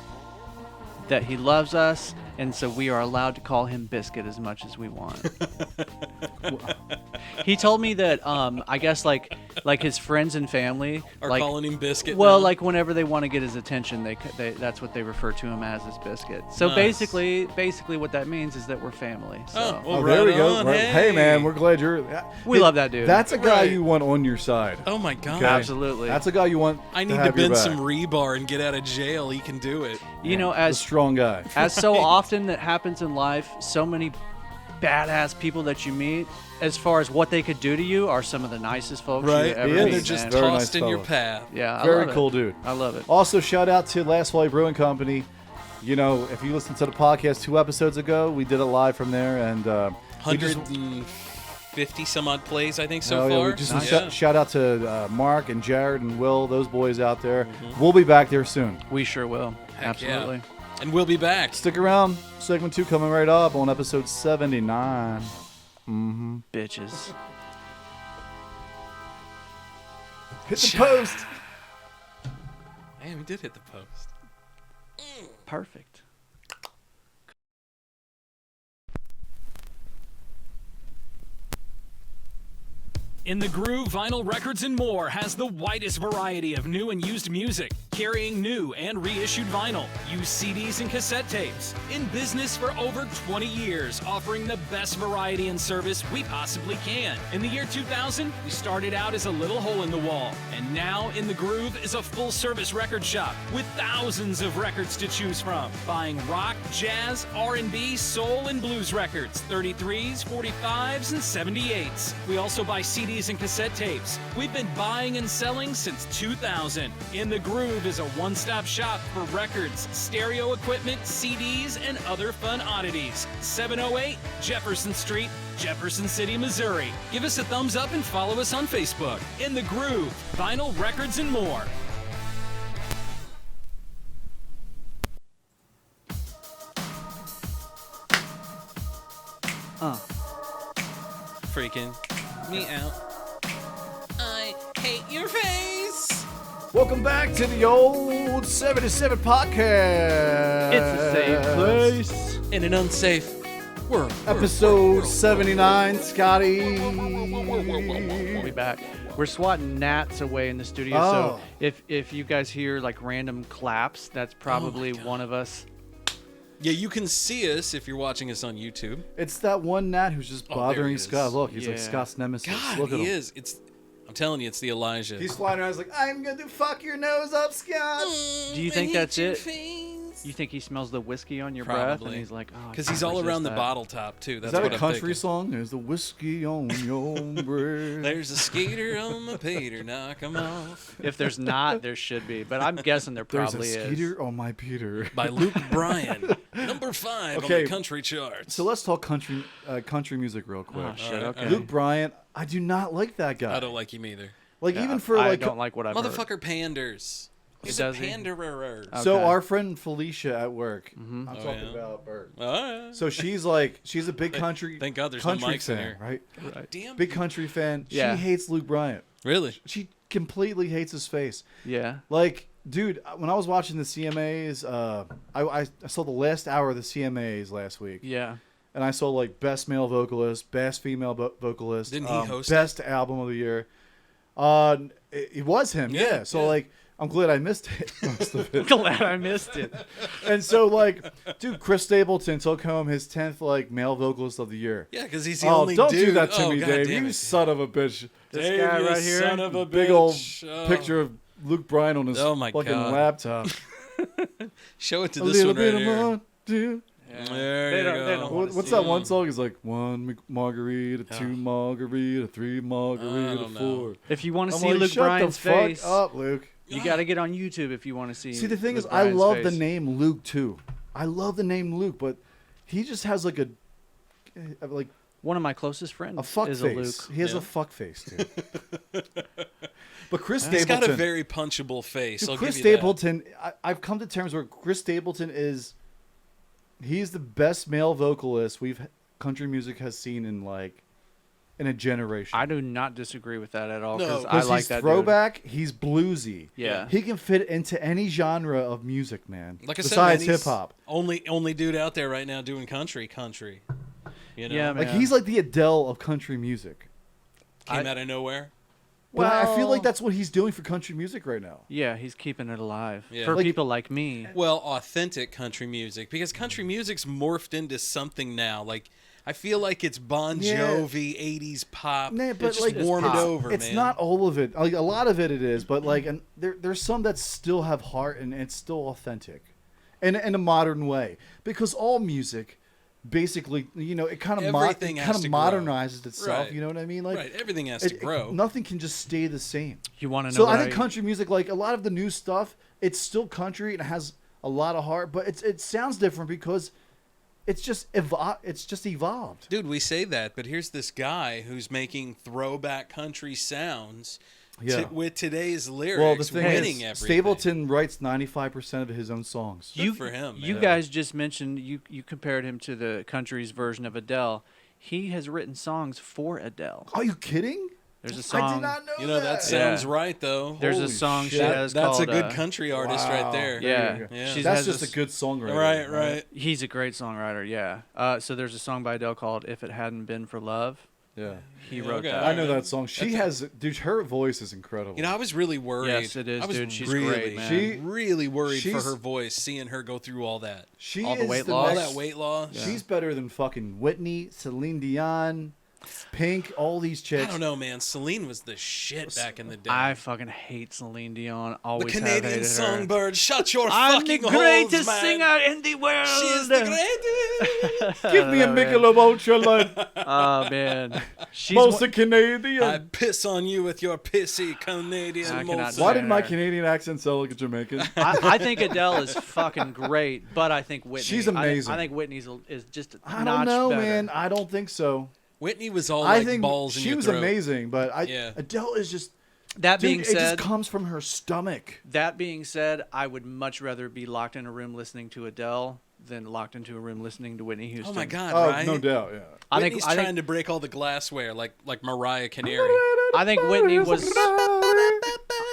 that he loves us, and so we are allowed to call him Biscuit as much as we want. He told me that I guess like his friends and family Are like calling him Biscuit well now? like whenever they want to get his attention they that's what they refer to him as Biscuit. So Nice. basically what that means is that we're family. So Oh, well, Oh, there we right go. on, Right. Hey, man, we're glad you're. we love that dude. That's a guy Right. you want on your side. Oh my God. Okay? Absolutely. That's a guy you want. I need to have your bend back. some rebar and get out of jail. He can do it. you know, A as strong guy. as so often that happens in life, so many badass people that you meet, as far as what they could do to you, are some of the nicest folks Right? you ever Yeah, meet. They're just man. Very tossed nice in your fellow. path. Yeah, I Very love cool it. dude. I love it. Also, shout out to Last Flight Brewing Company. You know, if you listen to the podcast 2 episodes ago, we did it live from there, and we just 150 some odd plays, I think, so oh, yeah, far. we just Yeah. shout out to Mark and Jared and Will, those boys out there. Mm-hmm. We'll be back there soon. We sure will. Heck yeah. Absolutely. And we'll be back. Stick around. Segment 2 coming right up on episode 79. Bitches. Hit the post. Man, we did hit the post. Perfect. In the Groove, Vinyl Records and More has the widest variety of new and used music, carrying new and reissued vinyl, used CDs and cassette tapes. In business for over 20 years, offering the best variety and service we possibly can. In the year 2000, we started out as a little hole in the wall, and now In the Groove is a full-service record shop with thousands of records to choose from. Buying rock, jazz, R&B, soul, and blues records, 33s, 45s, and 78s. We also buy CDs and cassette tapes. We've been buying and selling since 2000. In the Groove is a one-stop shop for records, stereo equipment, CDs, and other fun oddities. 708 Jefferson Street, Jefferson City, Missouri. Give us a thumbs up and follow us on Facebook. In the Groove, Vinyl Records and More. Freaking me out. I hate your face. Welcome back to the old 77 podcast. It's a safe place. In an unsafe world. Episode 79, Scotty. We'll be back. We're swatting gnats away in the studio, Oh. so if you guys hear like random claps, that's probably one of us. Yeah, you can see us if you're watching us on YouTube. It's that one gnat who's just there bothering he is. Scott. Look, he's like Yeah. Scott's nemesis. God, Look at he him. is. I'm telling you, it's the Elijah. He's flying around. He's like, I'm going to fuck your nose up, Scott. Do you think that's it? You think he smells the whiskey on your breath, and he's like, oh, because he's all around the bottle top too. That's Is that what a I'm country thinking. song? There's the whiskey on your breath. There's a skeeter on my Peter, knock 'em off. If there's not, there should be, but I'm guessing there probably There's a skeeter on my Peter. By Luke Bryan, number 5 on the country charts. So let's talk country music real quick. Oh, shit, okay. Luke Bryan, I do not like that guy. I don't like him either. Like Yeah, even for I like don't like what I've heard. Motherfucker panders. He's a Does he? panderer. So Okay. our friend Felicia at work, Mm-hmm. I'm talking about Bert. Oh, yeah. So she's a big country. Thank God there's no country mics in fan, here. right? Damn. Big country fan. Yeah. She hates Luke Bryan. Really? She completely hates his face. Yeah. Like, dude, when I was watching the CMAs, I saw the last hour of the CMAs last week. Yeah. And I saw like best male vocalist, best female vocalist. Didn't he host best album of the year? It was him. Yeah. So like, I'm glad I missed it. Most of it. Glad I missed it. And so like, dude, Chris Stapleton took home his 10th like male vocalist of the year. Yeah, because he's the only don't dude. do that to me, God Dave. damn You it. son of a bitch. This Dave, guy you right here. son of a Big bitch. old Oh. picture of Luke Bryan on his Oh, my fucking God. laptop. Show it to A this little one right bit here. of more, dude. There They you don't- they go. don't wanna What's see that it. one song? He's like 1 margarita, 2 margarita, 3 margarita, don't know. 4. If you want to I'm see like, Luke shut Bryan's the fuck face, up, Luke. you got to get on YouTube if you want to see. See, the thing Luke is, I Bryan's love face. the name Luke too. I love the name Luke, but he just has like a One of my closest friends a fuck is face. a Luke. He has a fuck face, dude. But Chris He's Stapleton, got a very punchable face. dude, I'll Chris give you that. Stapleton, I've come to terms where Chris Stapleton he's the best male vocalist country music has seen in a generation. I do not disagree with that at all No, because I Because like he's that throwback, he's bluesy. Yeah. He can fit into any genre of music, man. Like I said, besides man, he's hip hop. Only dude out there right now doing country. You know? Yeah, man. Like he's like the Adele of country music. Came out of nowhere. But I feel Well- like that's what he's doing for country music right now. Yeah, he's keeping it alive Yeah. for Like- people like me. Well, authentic country music, because country music's morphed into something now. Like, I feel like it's Bon Yeah. Jovi, 80s pop. Nah, but It's like just warm it pop. over, it's man. not all of it. Like a lot of it is, but like and there's some that still have heart and it's still authentic, in a modern way. Because all music, basically, it kind of Everything has to grow. modernizes itself. Right. You know what I mean? Like Right, everything has to grow. Nothing can just stay the same. You want to know? So what I think country music, like a lot of the new stuff, it's still country and it has a lot of heart, but it sounds different because it's just evolved. Dude, we say that, but here's this guy who's making throwback country sounds with today's lyrics, Well, the thing winning is, everything. Stapleton writes 95% of his own songs. Good for him, You man. guys just mentioned you compared him to the country's version of Adele. He has written songs for Adele. Are you kidding? There's a song. I did not know You know, that sounds right, though. There's a Holy song she shit. has That's called. a good country artist right Wow. there. Yeah, you go. Yeah. She That's has just this- a good songwriter. Right. He's a great songwriter. Yeah. So there's a song by Adele called "If It Hadn't Been for Love." Yeah. He wrote okay. that. I know that song. She has, dude, her voice is incredible. You know, I was really worried. Yes, it is, I was dude. She's really, great, man. really worried for she's- her voice, seeing her go through all that. she all the is weight the loss. All next- that weight loss. She's better than fucking Whitney, Celine Dion, Pink, all these chicks. I don't know, man. Celine was the shit back in the day. I fucking hate Celine Dion. Always the have Canadian hated her. songbird. Shut your I'm the fucking greatest holes, man. singer in the world. She's the greatest. Give me a Michelob Ultra Light. Oh man, she's Most one- Canadian. I piss on you with your pissy Canadian I cannot most. Why stand did my her. Canadian accent sound like a Jamaican? I think Adele is fucking great, but I think Whitney. She's amazing. I think Whitney's is just a I notch don't know, better. man. I don't think so. Whitney was all I like think balls in she your was throat. amazing, but Yeah. Adele is just. That Dude, being it just said, comes from her stomach. that being said, I would much rather be locked in a room listening to Adele than locked into a room listening to Whitney Houston. Oh my God, Oh, right? no doubt, yeah. I Whitney's think trying to break all the glassware like Mariah Canary. I think Whitney was.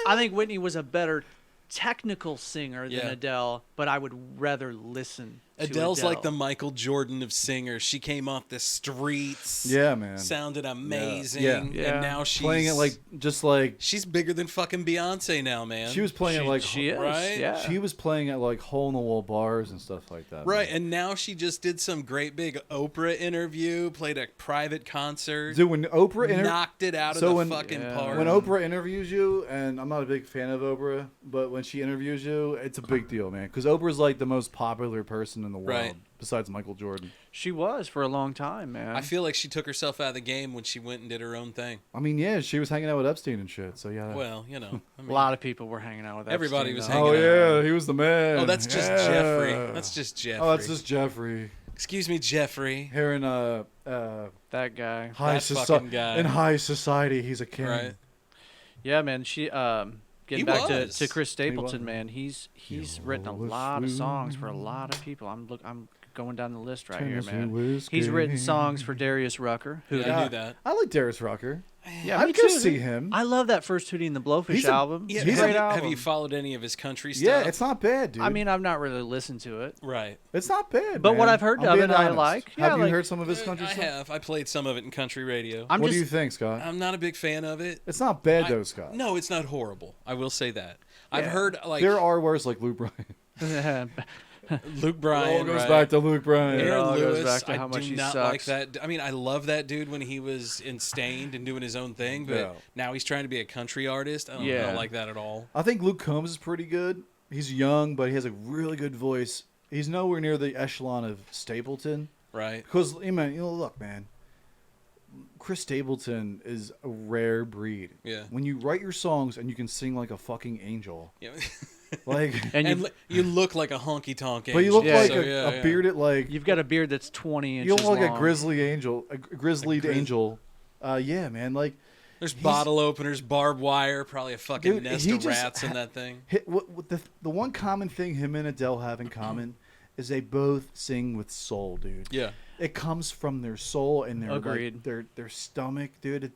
I think Whitney was a better technical singer than Yeah. Adele, but I would rather listen Adele's like the Michael Jordan of singers. She came off the streets. Yeah, man. Sounded amazing. Yeah. And now she's playing it like she's bigger than fucking Beyonce now, man. She was playing it like she is, right? Yeah. She was playing at like hole in the wall bars and stuff like that. Right, man. and now she just did some great big Oprah interview, played a private concert. Dude, when Oprah knocked it out of the fucking park. When Oprah interviews you, and I'm not a big fan of Oprah, but when she interviews you, it's a big deal, man. Because Oprah's like the most popular person in the world, besides Michael Jordan. She was for a long time, man. I feel like she took herself out of the game when she went and did her own thing. I mean, yeah, she was hanging out with Epstein and shit, so yeah. Well, you know. I mean, a lot of people were hanging out with everybody Epstein, was though. hanging out. Oh, yeah, he was the man. Oh, that's just Jeffrey. That's just Jeffrey. Oh, that's just Jeffrey. Excuse me, Jeffrey. Here in that guy. Fucking guy. In high society, he's a king. Right. Yeah, man. She getting back to Chris Stapleton, He man. He's written a lot of songs for a lot of people. I'm going down the list right here, man. He's written songs for Darius Rucker. I knew that. I like Darius Rucker. Yeah, I'd go see him. I love that first Hootie and the Blowfish album. Yeah, It's a great album. Have you followed any of his country stuff? Yeah, it's not bad, dude. I mean, I've not really listened to it. Right. It's not bad, But man. what I've heard I'm of being it, I honest. like. Yeah, Have you like- heard some of his country I stuff? have. I played some of it in country radio. What do you think, Scott? I'm not a big fan of it. It's not bad, though, Scott. No, it's not horrible. I will say that. I've heard like There are worse like Luke Bryan. Luke Bryan. It all goes right? back to Luke Bryan. Aaron all Lewis, goes back to how I much do he not sucks. like that. I mean, I love that dude when he was in Stained and doing his own thing, but Yeah. now he's trying to be a country artist. I Yeah. don't like that at all. I think Luke Combs is pretty good. He's young, but he has a really good voice. He's nowhere near the echelon of Stapleton. Right. Because, look, man. Chris Stapleton is a rare breed. Yeah. When you write your songs and you can sing like a fucking angel. Yeah. Like, and you look like a honky tonk angel. but you look like So, a bearded, like, You've got a beard that's 20 inches you look like long. a grizzly angel, a grizzlied angel. Yeah, man. Like, There's bottle openers, barbed wire, probably a fucking Dude, nest he of just rats in that thing. what the one common thing him and Adele have in common is they both sing with soul, dude. Yeah. It comes from their soul and their Agreed. like, their stomach, dude.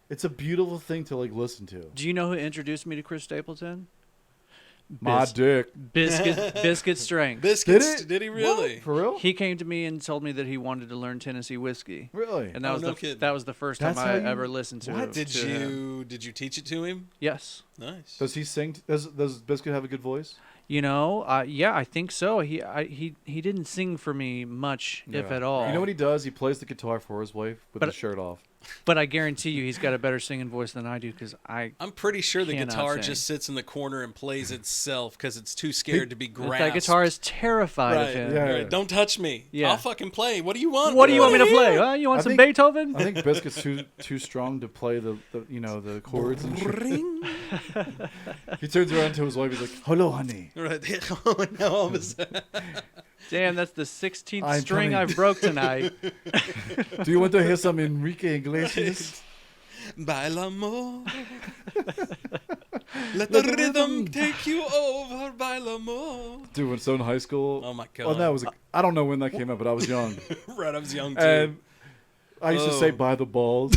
It's a beautiful thing to like listen to. Do you know who introduced me to Chris Stapleton? My dick. Biscuit Strength. Biscuits? Did he really? What? For real? He came to me and told me that he wanted to learn Tennessee whiskey. Really? And that was no kidding. that was the first That's time how I you- ever listened to. What? Did to him. you teach it to him? Yes. Nice. Does he sing? Does Biscuit have a good voice? You know, yeah, I think so. He didn't sing for me much, if Yeah. at all. You know what he does? He plays the guitar for his wife with his shirt off. But I guarantee you, he's got a better singing voice than I do because I'm pretty sure the cannot guitar sing. just sits in the corner and plays itself because it's too scared to be grasped. That guitar is terrified of him. Yeah. Right. Don't touch me. Yeah. I'll fucking play. What do you want? What do you want me to play? Huh? You want I some think- Beethoven? I think Biscuit's too strong to play the the chords and shit. He turns around to his wife. He's like, "Hello, honey." Right. Now all of a sudden. Damn, that's the 16th I'm string trying- I've broke tonight. Do you want to hear some Enrique Iglesias? Baila more. Let the rhythm take you over. Baila more. Dude, when so in high school. Oh my god. Well, that was I don't know when that came out, but I was young. Right, I was young too. And I used to say, "By the balls,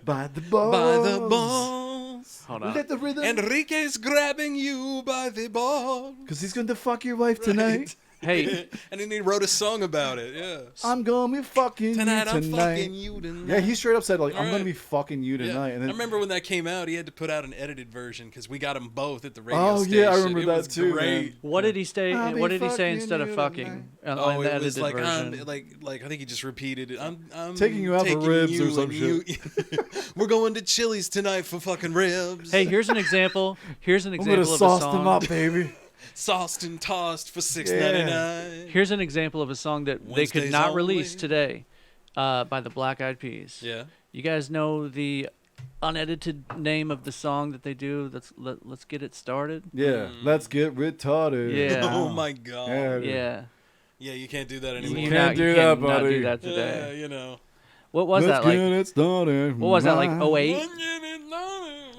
by the balls, By the balls. Hold on. Let the rhythm." Enrique's grabbing you by the balls. Because he's going to fuck your wife tonight. Hey, And then he wrote a song about it. Yeah. I'm going to be fucking Tonight you I'm tonight. fucking you tonight. Yeah, he straight up said, like, I'm Right. going to be fucking you Yeah. tonight. And I then, remember when that came out, he had to put out an edited version because we got them both at the radio Oh, station. yeah, I remember It that was too, Great. man. what did he say? I'll be What did he say fucking instead of you fucking tonight. on Oh, the it was edited like version? like I think he just repeated it. I'm Taking you out for ribs you or some and you- We're going to Chili's tonight for fucking ribs. Hey, here's an example. Here's an I'm going example to of a sauce them song. up, baby. Sauced and tossed for $6.99. Here's an example of a song that they could Wednesdays not only. release today, by the Black Eyed Peas. Yeah. You guys know the unedited name of the song that they do? Let's get it started. Yeah, let's get retarded. Yeah. Oh my god. Yeah. Yeah. Yeah, you can't do that anymore. You can't do you that, cannot buddy. do that Yeah, today. you know. What was Let's that get like? it started. What was that like? 08?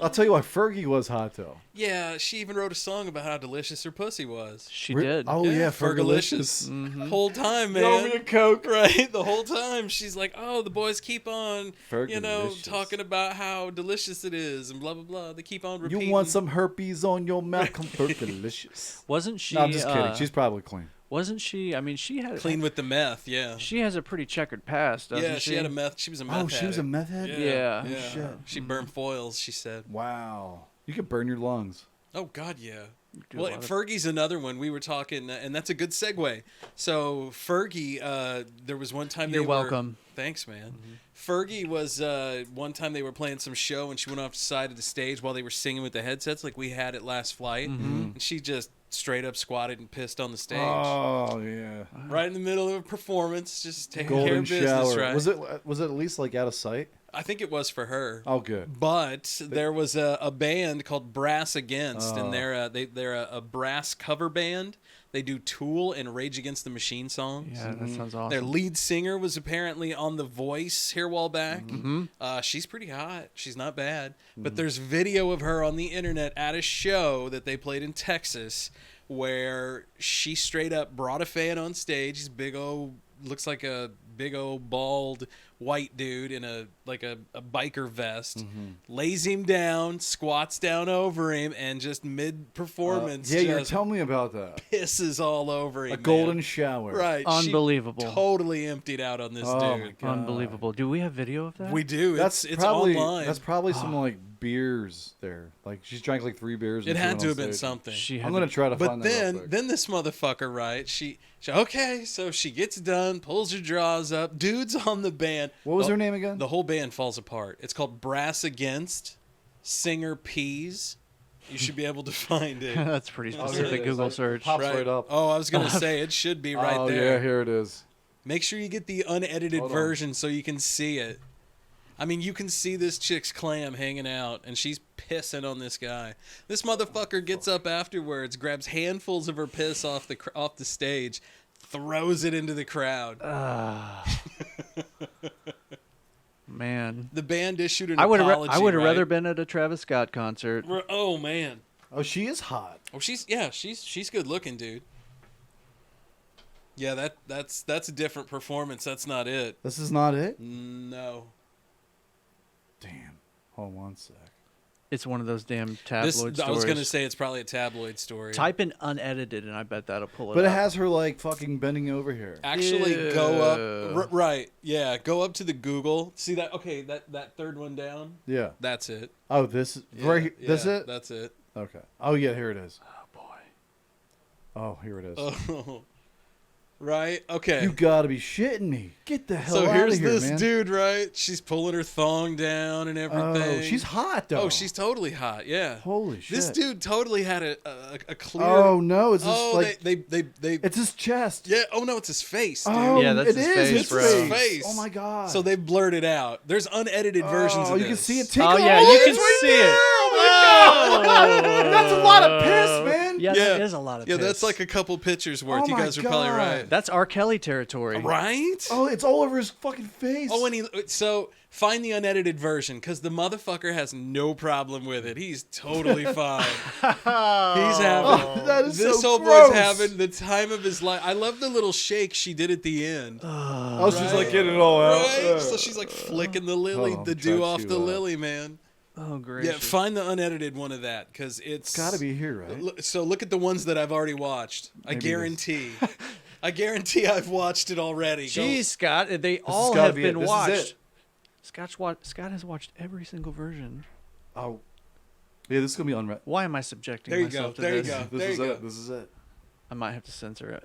I'll tell you what, Fergie was hot though. Yeah, she even wrote a song about how delicious her pussy was. She did. Oh yeah, Fergalicious. Fergalicious. Whole time, man. Throw me a Coke. Right, the whole time she's like, "Oh, the boys keep on, Fergalicious. talking about how delicious it is and blah blah blah." They keep on repeating. You want some herpes on your mouth? Come Fergalicious. Wasn't she? No, I'm just kidding. She's probably clean. Wasn't she? I mean, she had clean with the meth. Yeah. She has a pretty checkered past, doesn't she? She had a meth. She was a meth. Oh, she was a meth head. Yeah. Yeah. Shit. She burned foils. She said. Wow. You could burn your lungs. Oh God, yeah. Well, Fergie's another one. We were talking, and that's a good segue. So Fergie, there was one time You're welcome. Thanks, man. Fergie was one time they were playing some show, and she went off the side of the stage while they were singing with the headsets, like we had at Last Flight, and she just straight up squatted and pissed on the stage. Oh yeah. Right in the middle of a performance, just taking Golden care of business. shower. Right? Was it at least like out of sight? I think it was for her. Oh, good. But there was a band called Brass Against, and they're a brass cover band. They do Tool and Rage Against the Machine songs. Yeah, that sounds awesome. Their lead singer was apparently on The Voice here a while back. She's pretty hot. She's not bad. But there's video of her on the internet at a show that they played in Texas where she straight up brought a fan on stage. He's big old, looks like a big old bald white dude in a biker vest, lays him down, squats down over him, and just mid-performance you were telling me about that. Pisses all over him. A golden shower. Right. Unbelievable. She totally emptied out on this dude. Unbelievable. Do we have video of that? We do. It's probably online. That's probably some like beers there. Like she's drank like 3 beers. It had to have been something. I'm gonna try to find that. But then this motherfucker, right? She okay, so she gets done, pulls her drawers up, dude's on the band. What was her name again? The whole band falls apart. It's called Brass Against. Singer Peas. You should be able to find it. That's pretty specific Google search. Pops right up. Oh, I was gonna say it should be right there. Yeah, here it is. Make sure you get the unedited version so you can see it. I mean, you can see this chick's clam hanging out, and she's pissing on this guy. This motherfucker gets up afterwards, grabs handfuls of her piss off the stage, throws it into the crowd. Man. The band issued an apology. I would have rather been at a Travis Scott concert. Oh man. Oh, she is hot. Oh, she's good looking, dude. Yeah, that's a different performance. That's not it. This is not it? No. Damn. Hold on one sec. It's one of those damn tabloid stories. I was going to say it's probably a tabloid story. Type in unedited, and I bet that'll pull it up. But it has her, like, fucking bending over here. Actually, go up. Right. Yeah, go up to the Google. See that? Okay, that third one down? Yeah. That's it. Oh, this is... Right, this it? That's it. Okay. Oh, yeah, here it is. Oh, boy. Oh, here it is. Oh. Right? Okay. You gotta be shitting me. Get the hell out of here, So here's this man. dude, right? She's pulling her thong down and everything. Oh, she's hot, though. Oh, she's totally hot, yeah. Holy shit. This dude totally had a clear... Oh, no. It's oh, like... they... It's his chest. Yeah. Oh, no, it's his face, dude. Oh, yeah, that's his face, bro. It's his face. Oh, my God. So they blurred it out. There's unedited versions of Oh, this. you can see it tickle. Oh, yeah, you can see it. Oh, my God. That's a lot of piss, man. Yeah, that is a lot of piss. Yeah, that's like a couple pictures worth. Oh, You guys are probably God. right. That's R. Kelly territory. Right? Oh, it's all over his fucking face. Oh, and so find the unedited version because the motherfucker has no problem with it. He's totally fine. He's having that is this so whole gross. boy's having the time of his life. I love the little shake she did at the end. Oh, she's like getting it all out. Right? So she's like flicking the lily, Oh, the dew touch off you the up. lily, man. Oh, great. Yeah, find the unedited one of that because it's Got to be here, right? So look at the ones that I've already watched. I guarantee. I guarantee I've watched it already. Jeez, Scott, they all gotta have be been it. This is watched. it. Scott has watched every single version. Oh. Yeah, this is going to be unread. Why am I subjecting There you myself go. to There you this? go. This is it. This is it. I might have to censor it.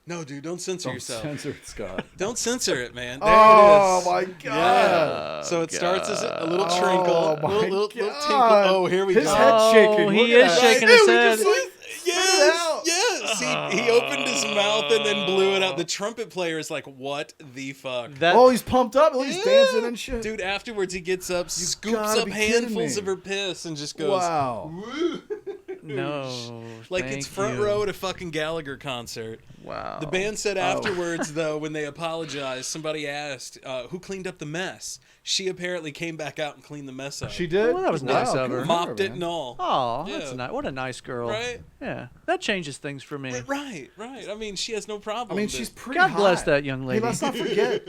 No, dude, don't censor Don't yourself. censor it, Scott. Don't censor it, man. There Oh, it is. my God. Yeah. So it starts as a little trinkle. Oh, my little God. tinkle. Oh, here we His go. head shaking. He Look is at that. shaking Dude, his we head. just, like, Yes. He opened his mouth and then blew it out. The trumpet player is like, what the fuck? Oh, he's pumped up. He's dancing and shit. Dude, afterwards he gets up, scoops gotta up be kidding handfuls me. of her piss and just goes, Wow. No. like thank it's front you. row at a fucking Gallagher concert. Wow. The band said afterwards, though, when they apologized, somebody asked, who cleaned up the mess? She apparently came back out and cleaned the mess up. She did? Well, that was nice of her. Mopped it man. and all. Oh, Yeah. that's nice. What a nice girl. Right? Yeah. That changes things for me. Right. I mean, she has no problem. I mean, with she's it. pretty God hot. bless that young lady. Hey, let's not forget.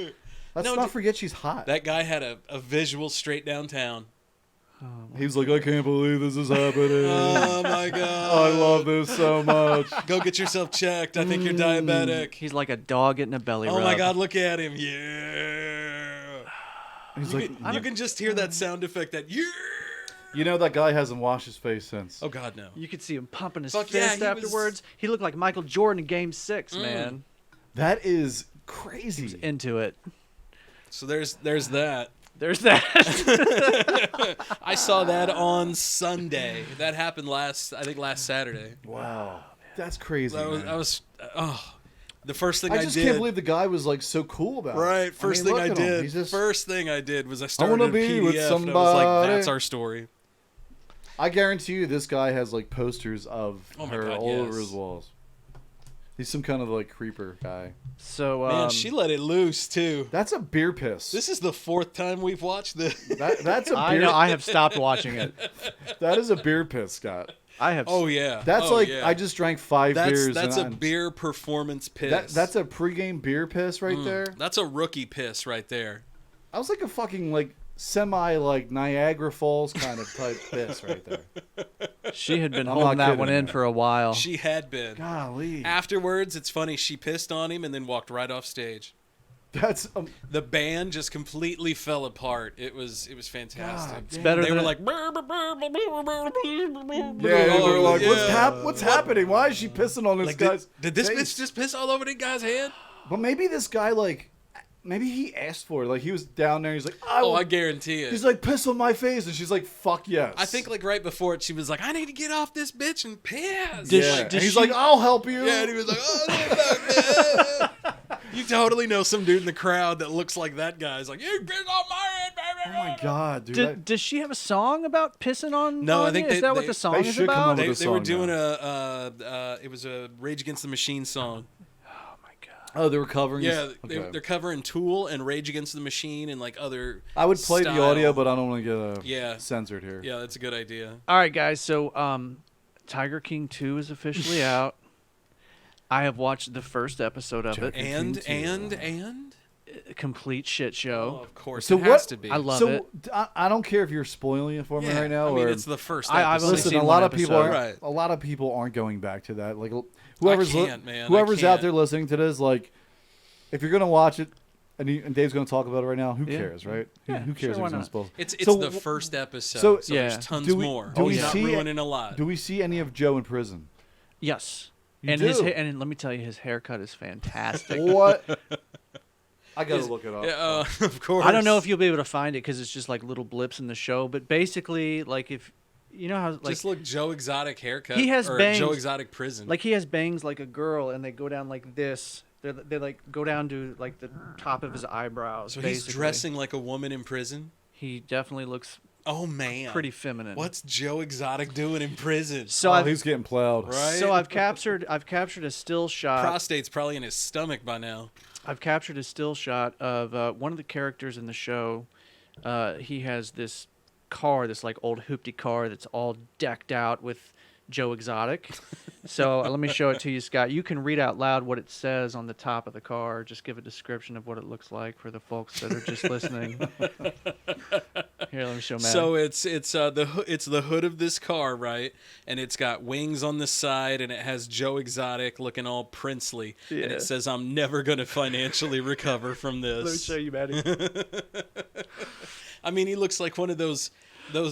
Let's No, not dude, forget she's hot. That guy had a visual straight downtown. He was like, I can't believe this is happening. Oh my god. I love this so much. Go get yourself checked. I think you're diabetic. He's like a dog getting a belly rub. Oh my god, look at him. Yeah. He's you can just hear that sound effect, that yeah. You know that guy hasn't washed his face since. Oh god, no. You could see him pumping his Fuck fist yeah, afterwards. He looked like Michael Jordan in Game 6, man. That is crazy. He's into it. So there's that. There's that. I saw that on Sunday. That happened last Saturday. Wow. That's crazy. The first thing I just did. can't believe the guy was like so cool about it. Right. First thing I did. Just, First thing I did was I started a be PDF with and I was like, that's our story. I guarantee you this guy has like posters of her all over his walls. He's some kind of like creeper guy. So man, she let it loose too. That's a beer piss. This is the 4th time we've watched this. That's a beer. I know. I have stopped watching it. That is a beer piss, Scott. I have. Oh yeah. That's I just drank 5 beers. That's a beer performance piss. That's a pregame beer piss right there. That's a rookie piss right there. I was like a fucking like semi like Niagara Falls kind of type piss right there. She had been holding that one in for a while. She had been. Golly. Afterwards, it's funny. She pissed on him and then walked right off stage. That's the band just completely fell apart. It was fantastic. It's better. They than were like, what's happening? Why is she pissing on this guy's? Did this face? bitch just piss all over the guy's head? But maybe this guy maybe he asked for it. Like he was down there. He's like, I guarantee it. He's like, piss on my face, and she's like, fuck yes. I think like right before it, she was like, I need to get off this bitch and piss. And he's like, I'll help you. Yeah, and he was like, oh, no, you totally know some dude in the crowd that looks like that guy. He's like, you piss on my head, baby. Oh my god, dude. Does she have a song about pissing on? No, on I think is that what the song is about? They were doing it was a Rage Against the Machine song. Oh, they were covering. Yeah, they're covering Tool and Rage Against the Machine and like other. I would play the audio, but I don't want to get censored here. Yeah, that's a good idea. All right, guys. So, Tiger King 2 is officially out. I have watched the first episode of it. And complete shit show. Oh, of course, so it has to be. I love it. I don't care if you're spoiling it for me right now. I mean, or, it's the first episode. I've only listen, seen a lot of one people episode. a lot of people aren't going back to that. Like whoever's I out there listening to this, like if you're gonna watch it and Dave's gonna talk about it right now, who cares, right? Yeah, who cares? sure, Who's supposed? It's the first episode, so there's tons more. He's not ruining a lot. Do we see any of Joe in prison? Yes. You and do? And let me tell you, his haircut is fantastic. What? I gotta look it up. Yeah, of course. I don't know if you'll be able to find it because it's just like little blips in the show. But basically, like if you know how like just look Joe Exotic haircut. He has or bangs. Joe Exotic prison. Like he has bangs like a girl, and they go down like this. They like go down to like the top of his eyebrows. So basically. he's dressing like a woman in prison. He definitely looks. Oh man, pretty feminine. What's Joe Exotic doing in prison? So he's getting plowed. Right. So I've captured a still shot. Prostate's probably in his stomach by now. I've captured a still shot of one of the characters in the show. He has this car, this like old hoopty car that's all decked out with Joe Exotic. So let me show it to you, Scott. You can read out loud what it says on the top of the car. Just give a description of what it looks like for the folks that are just listening. Here, let me show Matt. So it's the hood of this car, right? And it's got wings on the side, and it has Joe Exotic looking all princely, and it says, "I'm never gonna financially recover from this." Let me show you, Maddie. I mean, he looks like one of those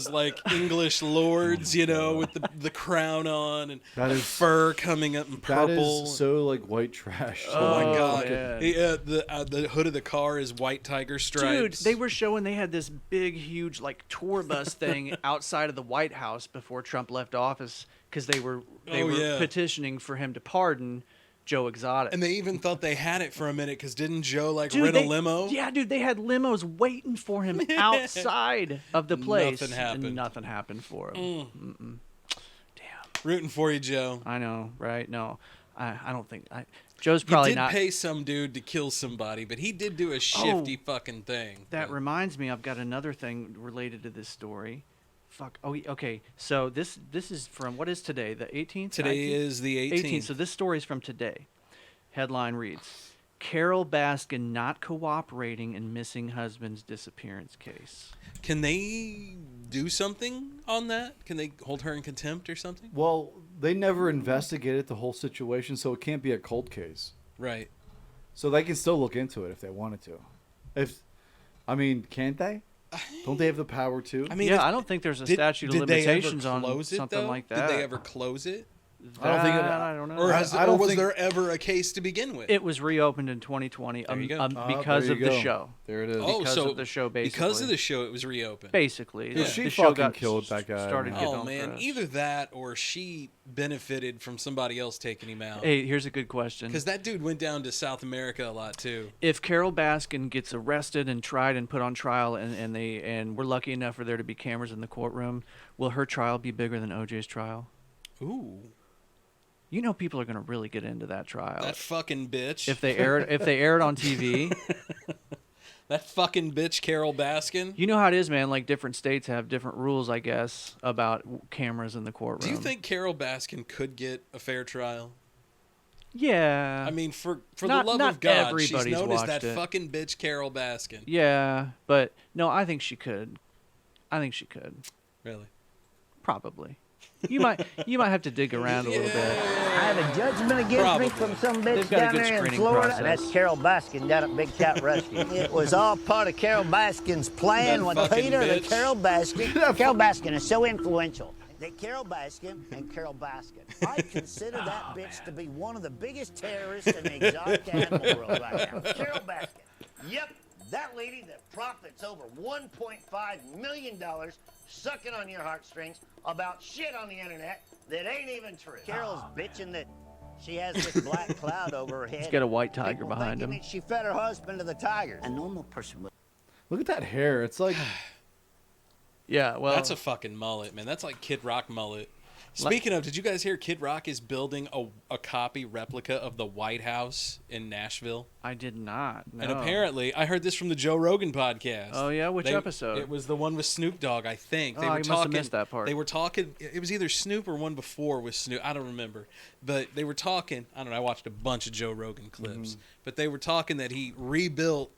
like English lords, you know, with the crown on and fur coming up in purple. That is so like white trash. Oh my god! The hood of the car is white tiger stripes. Dude, they were showing they had this big, huge like tour bus thing outside of the White House before Trump left office because they were petitioning for him to pardon Joe Exotic. And they even thought they had it for a minute because didn't Joe rent a limo? Yeah, dude, they had limos waiting for him outside of the place. Nothing happened. And nothing happened for him. Damn. Rooting for you, Joe. I know, right? No, I don't think Joe's probably not. He did pay some dude to kill somebody, but he did do a shifty fucking thing. That reminds me, I've got another thing related to this story. Fuck. Oh, okay. So this is from, what is today? The 18th? Today 19th? is the 18th. So this story is from today. Headline reads, Carol Baskin not cooperating in missing husband's disappearance case. Can they do something on that? Can they hold her in contempt or something? Well, they never investigated the whole situation, so it can't be a cold case. Right. So they can still look into it if they wanted to. Can't they? Don't they have the power to? I mean, I don't think there's a statute of limitations on something like that. Did they ever close it? I don't know. Or was there ever a case to begin with? It was reopened in 2020 because of the show. There it is. Because of the show, basically. Because of the show, it was reopened. Basically. Yeah. She fucking killed that guy. Oh, man. Either that or she benefited from somebody else taking him out. Hey, here's a good question. Because that dude went down to South America a lot, too. If Carol Baskin gets arrested and tried and put on trial and we're lucky enough for there to be cameras in the courtroom, will her trial be bigger than OJ's trial? Ooh. You know people are going to really get into that trial. That fucking bitch. If they air it on TV. That fucking bitch, Carol Baskin. You know how it is, man. Like, different states have different rules, I guess, about cameras in the courtroom. Do you think Carol Baskin could get a fair trial? Yeah. I mean, for the love of God, she's known as that it. Fucking bitch, Carol Baskin. Yeah, but no, I think she could. Really? Probably. You might have to dig around a little bit. I have a judgment against me from some bitch down there in Florida. And that's Carol Baskin down at Big Cat Rescue. It was all part of Carol Baskin's plan when Peter and Carol Baskin is so influential that Carol Baskin and Carol Baskin, I consider that bitch to be one of the biggest terrorists in the exotic animal world right now. Carol Baskin. Yep. That lady that profits over $1.5 million sucking on your heartstrings about shit on the internet that ain't even true. Carol's bitching that she has this black cloud over her head. She's got a white tiger behind him. She fed her husband to the tigers. A normal person would. Look at that hair. It's like... Yeah, well... That's a fucking mullet, man. That's like Kid Rock mullet. Speaking of, did you guys hear Kid Rock is building a copy replica of the White House in Nashville? I did not. No. And apparently, I heard this from the Joe Rogan podcast. Oh, yeah? Which episode? It was the one with Snoop Dogg, I think. I must have missed that part. They were talking, it was either Snoop or one before with Snoop. I don't remember. But they were talking, I don't know, I watched a bunch of Joe Rogan clips. Mm-hmm. But they were talking that he rebuilt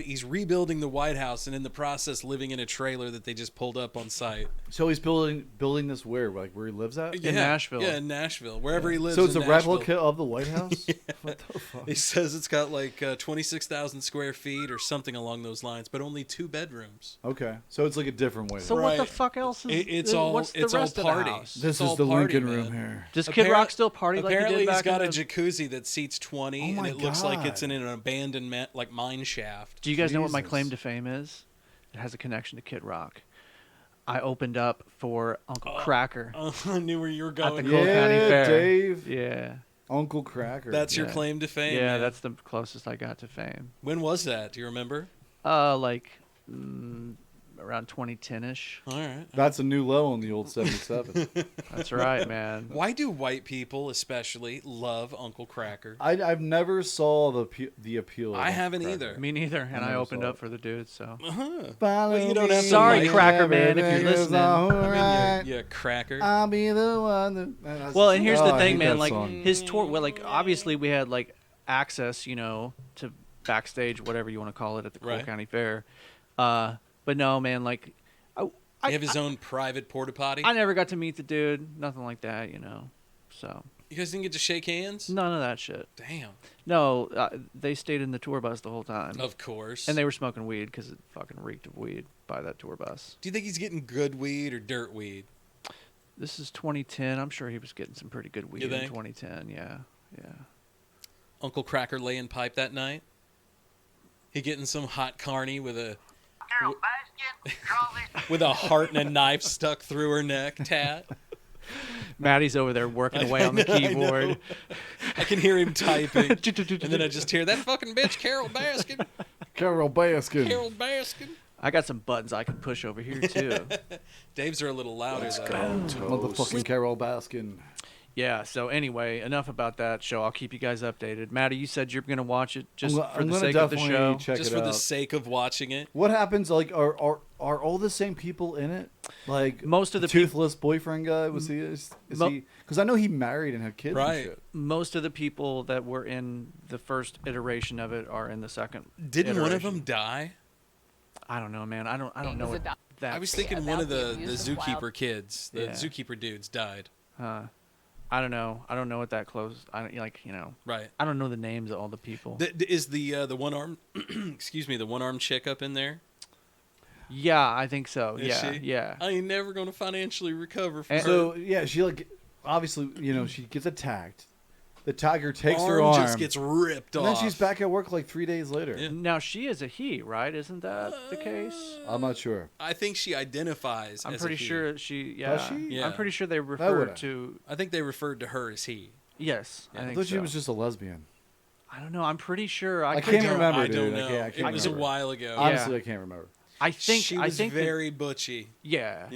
he's rebuilding the White House and in the process living in a trailer that they just pulled up on site. So he's building this where? Like where he lives at? In Nashville. Yeah, in Nashville. Wherever he lives. So it's in a Nashville. replica of the White House? Yeah. What the fuck? He says it's got like 26,000 square feet or something along those lines, but only 2 bedrooms. Okay. So it's like a different way. So what the fuck else is it's all what's the it's rest all party. Of the house? This it's is the party, Lincoln man. Room here. Does Kid Rock still party like he did Apparently back he's got in a jacuzzi that seats 20 and it looks like it's in an abandoned mine shaft. Do you guys know what my claim to fame is? It has a connection to Kid Rock. I opened up for Uncle Cracker. I knew where you were going. At the Cole County Fair. Dave. Yeah. Uncle Cracker. That's your claim to fame? Yeah, that's the closest I got to fame. When was that? Do you remember? Around 2010-ish. All right. That's a new low on the old 77. That's right, man. Why do white people especially love Uncle Cracker? I've never saw the appeal. I haven't either. Me neither. And I opened up for the dude, so. Well, you don't have Sorry, to Cracker Man, if you're listening. I mean, yeah, Cracker. I'll be the one that... Well, and here's the thing, man. Like his tour. Well, like obviously we had like access, to backstage, whatever you want to call it, at the Cole County Fair. But no, man, like... He have his own private porta potty? I never got to meet the dude. Nothing like that, so... You guys didn't get to shake hands? None of that shit. Damn. No, they stayed in the tour bus the whole time. Of course. And they were smoking weed because it fucking reeked of weed by that tour bus. Do you think he's getting good weed or dirt weed? This is 2010. I'm sure he was getting some pretty good weed in 2010, yeah. Uncle Cracker laying pipe that night? He getting some hot carny with a... with a heart and a knife stuck through her neck, tat. Maddie's over there working away on the keyboard. I can hear him typing. And then I just hear that fucking bitch, Carol Baskin. Carol Baskin. Carol Baskin. I got some buttons I can push over here, too. Dave's are a little louder, though. Motherfucking Carol Baskin. Yeah, so anyway, enough about that show. I'll keep you guys updated. Maddie, you said you're going to watch it just for the sake of the show. Just for the sake of watching it. What happens, like, are all the same people in it? Like, most of the toothless boyfriend guy, was he? Is he? Because I know he married and had kids and shit. Most of the people that were in the first iteration of it are in the second Didn't one of them die? I don't know, man. I don't know what that... I was thinking one of the zookeeper kids, the zookeeper dudes died. I don't know. I don't know what that close. Right. I don't know the names of all the people. Is the one arm, excuse me, the one arm chick up in there? Yeah, I think so. Is she? Yeah. I ain't never gonna financially recover from her. So yeah, she obviously she gets attacked. The tiger takes her arm, just gets ripped off, and then she's back at work like 3 days later. Yeah. Now she is a he, right? Isn't that the case? I'm not sure. I think she identifies. I'm as pretty a he. sure she. Yeah. Does she? Yeah. I'm pretty sure they referred to. I think they referred to her as he. Yes, Yeah. I thought she was just a lesbian. I don't know. I'm pretty sure. I can't remember. I dude. don't know. I can't it was a while ago. Honestly, I can't remember. I think she was very butchy. Yeah.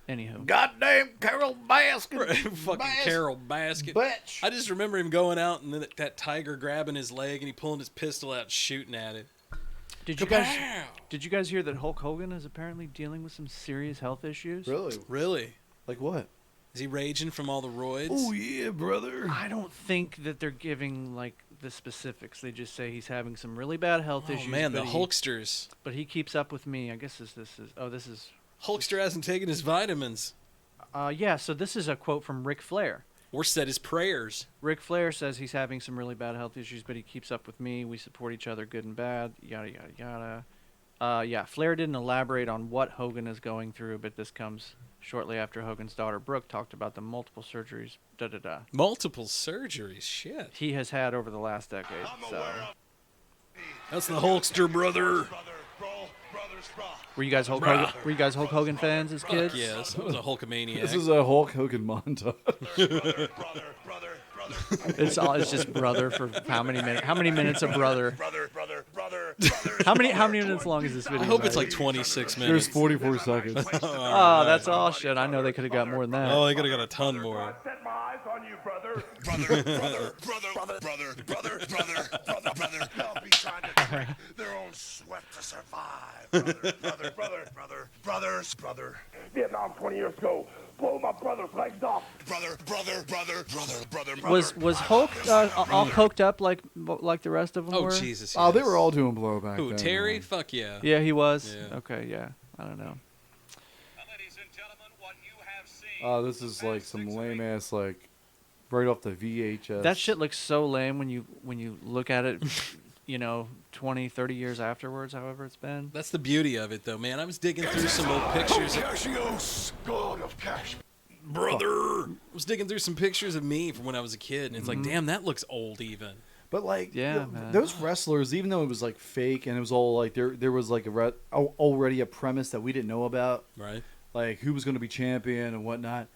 Anywho. Goddamn Carol Baskin. Fucking Carol Baskin. Bitch. I just remember him going out and then that tiger grabbing his leg and he pulling his pistol out and shooting at it. Did you guys hear that Hulk Hogan is apparently dealing with some serious health issues? Really? Like what? Is he raging from all the roids? Oh yeah, brother. I don't think that they're giving the specifics. They just say he's having some really bad health issues. Oh man, the Hulksters. But he keeps up with me. I guess this is. Hulkster hasn't taken his vitamins. Yeah. So this is a quote from Ric Flair. Or said his prayers. Ric Flair says he's having some really bad health issues, but he keeps up with me. We support each other, good and bad. Yada yada yada. Yeah. Flair didn't elaborate on what Hogan is going through, but this comes shortly after Hogan's daughter Brooke talked about the multiple surgeries. Multiple surgeries, shit. He has had over the last decade. So. That's the Hulkster brother. Were you guys Hulk Hogan fans as kids? Yes, I was a Hulkamaniac. This is a Hulk Hogan montage. It's just brother for how many minutes? How many minutes of brother? How many minutes long is this video? I hope it's like 26 minutes. There's 44 seconds. Oh, that's all shit. I know they could have got more than that. Oh, they could have got a ton more. Set my eyes on you, brother. Brother. They'll be trying to drink their own sweat to survive. Brother. Vietnam 20 years ago. Blow my brother's legs off. Brother. Was Hulk all coked up like the rest of them were? Oh, Jesus. Oh, they were all doing blow back Who, then. Terry? Man. Fuck yeah. Yeah, he was. Yeah. Okay, yeah. I don't know. Ladies and gentlemen, what you have seen. Oh, this is like some lame ass right off the VHS. That shit looks so lame when you look at it, 20, 30 years afterwards, however it's been. That's the beauty of it, though, man. I was digging through some old pictures. Cassius, God of Cash. Brother! I was digging through some pictures of me from when I was a kid, and it's like, damn, that looks old even. But yeah, those wrestlers, even though it was fake and it was all there was already a premise that we didn't know about, right? Like who was going to be champion and whatnot.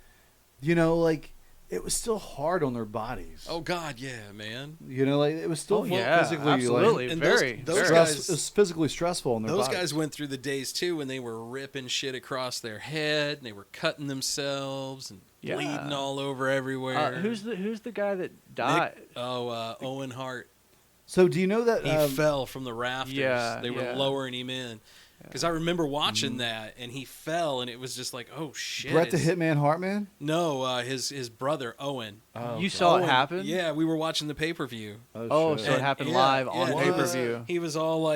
It was still hard on their bodies. Oh God, yeah, man. It was still physically absolutely, and very. Those guys, it was physically stressful on their bodies. Those guys went through the days too when they were ripping shit across their head and they were cutting themselves and bleeding all over everywhere. Who's the guy that died? Owen Hart. So do you know that he fell from the rafters? Yeah, they were lowering him in. Because I remember watching that, and he fell, and it was just like, oh, shit. Bret the Hitman Hartman? No, his brother, Owen. Oh, you saw it happen? Yeah, we were watching the pay-per-view. Oh, so it happened live on pay-per-view. He was all,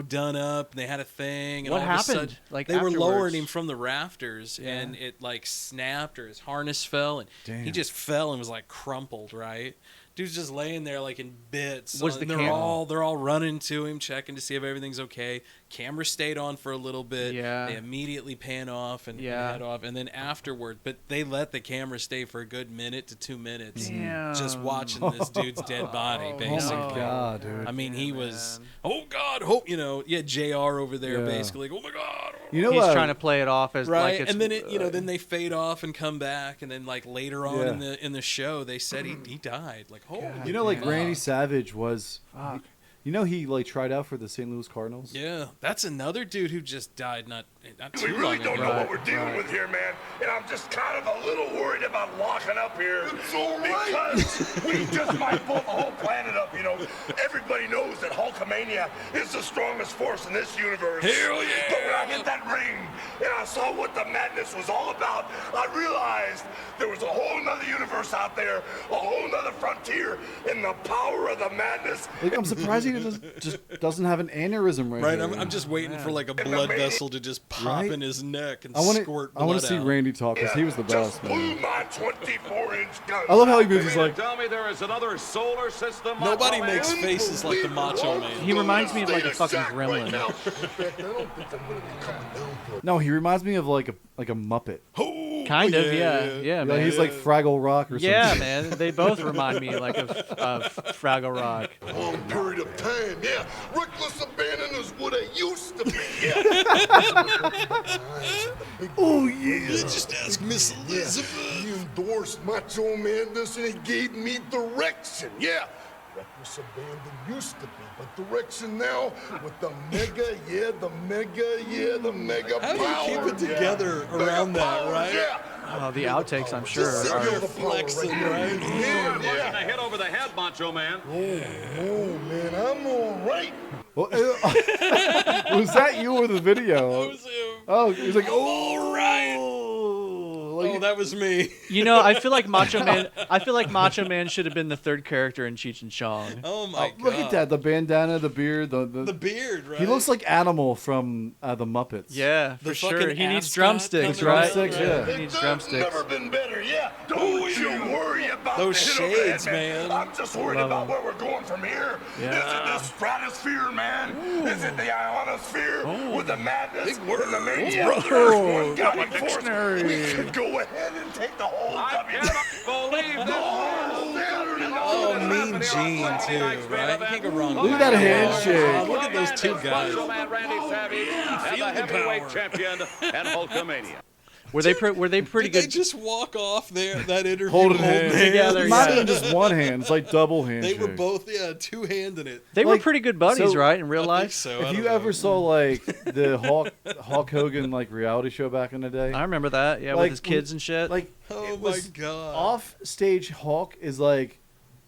done up, and they had a thing. And what all happened? Of a sudden, they were lowering him from the rafters, and it, snapped, or his harness fell, and he just fell and was, crumpled, right? Dude's just laying there in bits. They're all running to him, checking to see if everything's okay. Camera stayed on for a little bit. Yeah. They immediately pan off and head off, and then afterward, but they let the camera stay for a good minute to 2 minutes, just watching this dude's dead body, basically. Oh my God, dude! I mean, he was. Oh God, hope JR over there, basically. Oh my God. He's trying to play it off as right, it's, and then then they fade off and come back, and then later on in the show, they said he died. Randy Savage was. You know he like tried out for the St. Louis Cardinals? Yeah, that's another dude who just died not too We long really ago. don't know what we're dealing with here, man. And I'm just kind of a little worried about locking up here. It's all right. Because we just might blow the whole planet up, you know. Everybody knows that Hulkamania is the strongest force in this universe. Hell yeah! But when I hit that ring and I saw what the madness was all about, I realized there was a whole nother universe out there, a whole nother frontier in the power of the madness. Like, I'm surprised he just doesn't have an aneurysm Right, here. I'm just waiting for like a blood vessel to just pop in his neck and squirt blood I want to see out. Randy talk because he was the best, man. My 24-inch gun. I love how he moves. He's like, tell me there is another solar system. Nobody makes faces like the Macho Man. He reminds me of like a fucking gremlin. no, he reminds me of like a Muppet. Kind of, yeah, man. He's like Fraggle Rock or something. Yeah, man. They both remind me like of Fraggle Rock. Long period of time, yeah. Reckless abandon is what it used to be, yeah. Oh, yeah. Just ask Miss Elizabeth. He endorsed Macho Man this and he gave me direction, yeah. Reckless abandon used to be, but direction now with the mega, the mega How power. do you keep it together around that, right? Yeah. Oh, the outtakes, I'm sure. You're flexing, right? A hit over the head, Macho Man. Oh, man, I'm all right. Well, was that you or the video? That was him. Oh, he's like, all right. Like, Oh, that was me. You know, I feel like Macho Man should have been the third character in Cheech and Chong. Oh my god! Look at that, the bandana, the beard, the beard, right? He looks like Animal from the Muppets. Yeah, The for sure. fucking He needs ascot drumsticks, coming right? out, Drumsticks, yeah. He needs drumsticks. Never been better, yeah. Don't you worry about Those the hit overhead, shades, man. I'm just worried about where we're going from here. Yeah. Is it the stratosphere, man? Is it the ionosphere with the madness and the mania? Oh, One guiding force. We could go ahead and take the whole Believe Oh, Mean Gene too, right? You can't go wrong. Look at that handshake. Oh, look at those two guys. Randy Savage, and the heavyweight champion and Hulkamania. Were they pretty Did good? they just walk off there that interview Holding hands together, Not yeah. even just one hand. It's like double handshake. They were both, two-handing it. They were like, pretty good buddies, so- right? In real life. So If you ever saw like the Hulk Hogan like reality show back in the day, I remember that. Yeah, Like, with his kids and shit. like Oh it my was god! off stage Hulk is like,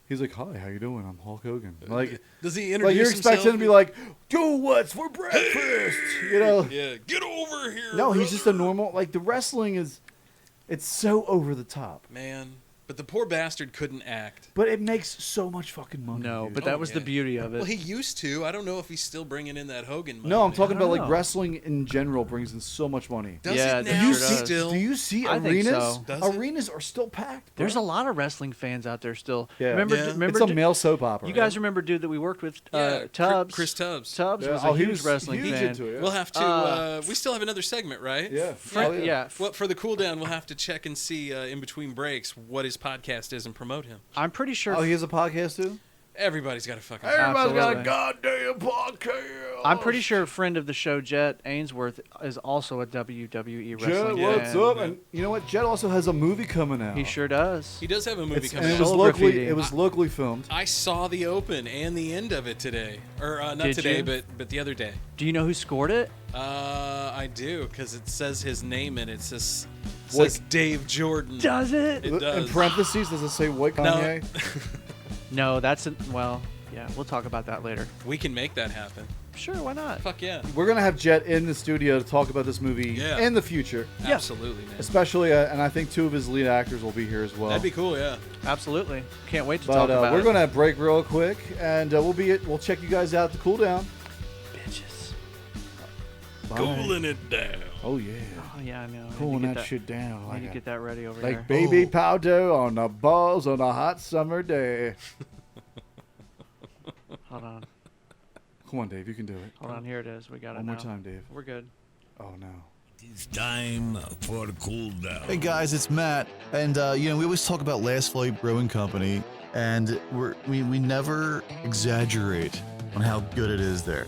he's like, hi, how you doing? I'm Hulk Hogan. Like, Does he like introduce you're expecting him to be like, do what's for breakfast, you know? Yeah, get over here. No, he's just a brother. normal. Like the wrestling is, it's so over the top, man. But the poor bastard couldn't act. but it makes so much fucking money. no, dude. but that Oh, was yeah. the beauty of it. Well, he used to. I don't know if he's still bringing in that Hogan money. No, I'm talking I don't about like know. wrestling in general brings in so much money. Does Yeah, it it now? sure you see, does. Still? do you see I think arenas? so. Does it? Arenas are still packed. Bro. There's a lot of wrestling fans out there still. Yeah. Remember, Yeah. remember It's a male soap opera. you guys remember dude that we worked with, Yeah, Tubbs? Chris Tubbs. Tubbs Yeah. was Oh, a he huge was wrestling huge fan. into it. We'll have to. We still have another segment, right? Yeah. Friend- Oh, yeah. Well, for the cool down, we'll have to check and see in between breaks what his podcast is and promote him. I'm pretty sure. Oh, he has a podcast too. Everybody's got a fucking. Everybody's got a Absolutely. goddamn podcast. I'm pretty sure a friend of the show, Jet Ainsworth, is also a WWE Jet, wrestling what's fan. up? And you know what? Jet also has a movie coming out. He sure does. He does have a movie It's, coming and out. it was Soul locally. Graffiti. It was locally filmed. I saw the open and the end of it today, or not Did today, you? but the other day. Do you know who scored it? I do, because it says his name in it. It says What- Dave Jordan. Does it? It does. In parentheses, does it say white Kanye? No, that's well. Yeah, we'll talk about that later. We can make that happen. Sure, why not? Fuck yeah. We're gonna have Jet in the studio to talk about this movie Yeah. in the future. Absolutely, man. Especially, and I think 2 of his lead actors will be here as well. That'd be cool, yeah. Absolutely. Can't wait to But talk about we're it. gonna break real quick, and we'll check you guys out to cool down. Bitches. Bye. Cooling it down. Oh yeah. Oh yeah, I know. I need to Cooling get that shit down. I need to get that ready over like there. baby powder on the balls on a hot summer day. Hold on. Come on, Dave, you can do it. Hold on. Here it is. We got it One now. more time, Dave. We're good. Oh no. It's time for cool down. Hey guys, it's Matt, and we always talk about Last Flight Brewing Company, and we never exaggerate on how good it is there.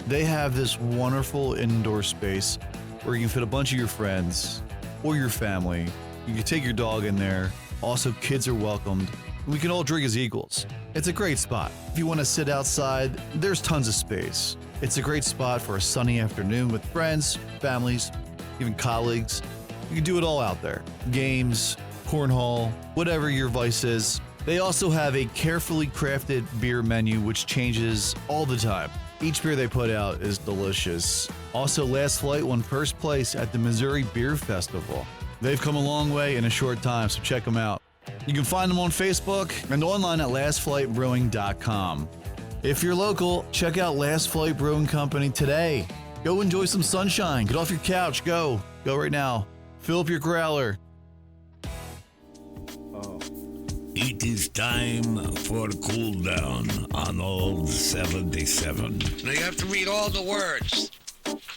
They have this wonderful indoor space where you can fit a bunch of your friends or your family. You can take your dog in there. Also, kids are welcomed. We can all drink as equals. It's a great spot. If you want to sit outside, there's tons of space. It's a great spot for a sunny afternoon with friends, families, even colleagues. You can do it all out there. Games, cornhole, whatever your vice is. They also have a carefully crafted beer menu which changes all the time. Each beer they put out is delicious. Also, Last Flight won first place at the Missouri Beer Festival. They've come a long way in a short time, so check them out. You can find them on Facebook and online at lastflightbrewing.com. If you're local, check out Last Flight Brewing Company today. Go enjoy some sunshine. Get off your couch. Go right now. Fill up your growler. It is time for cool down on Old 77. Now you have to read all the words.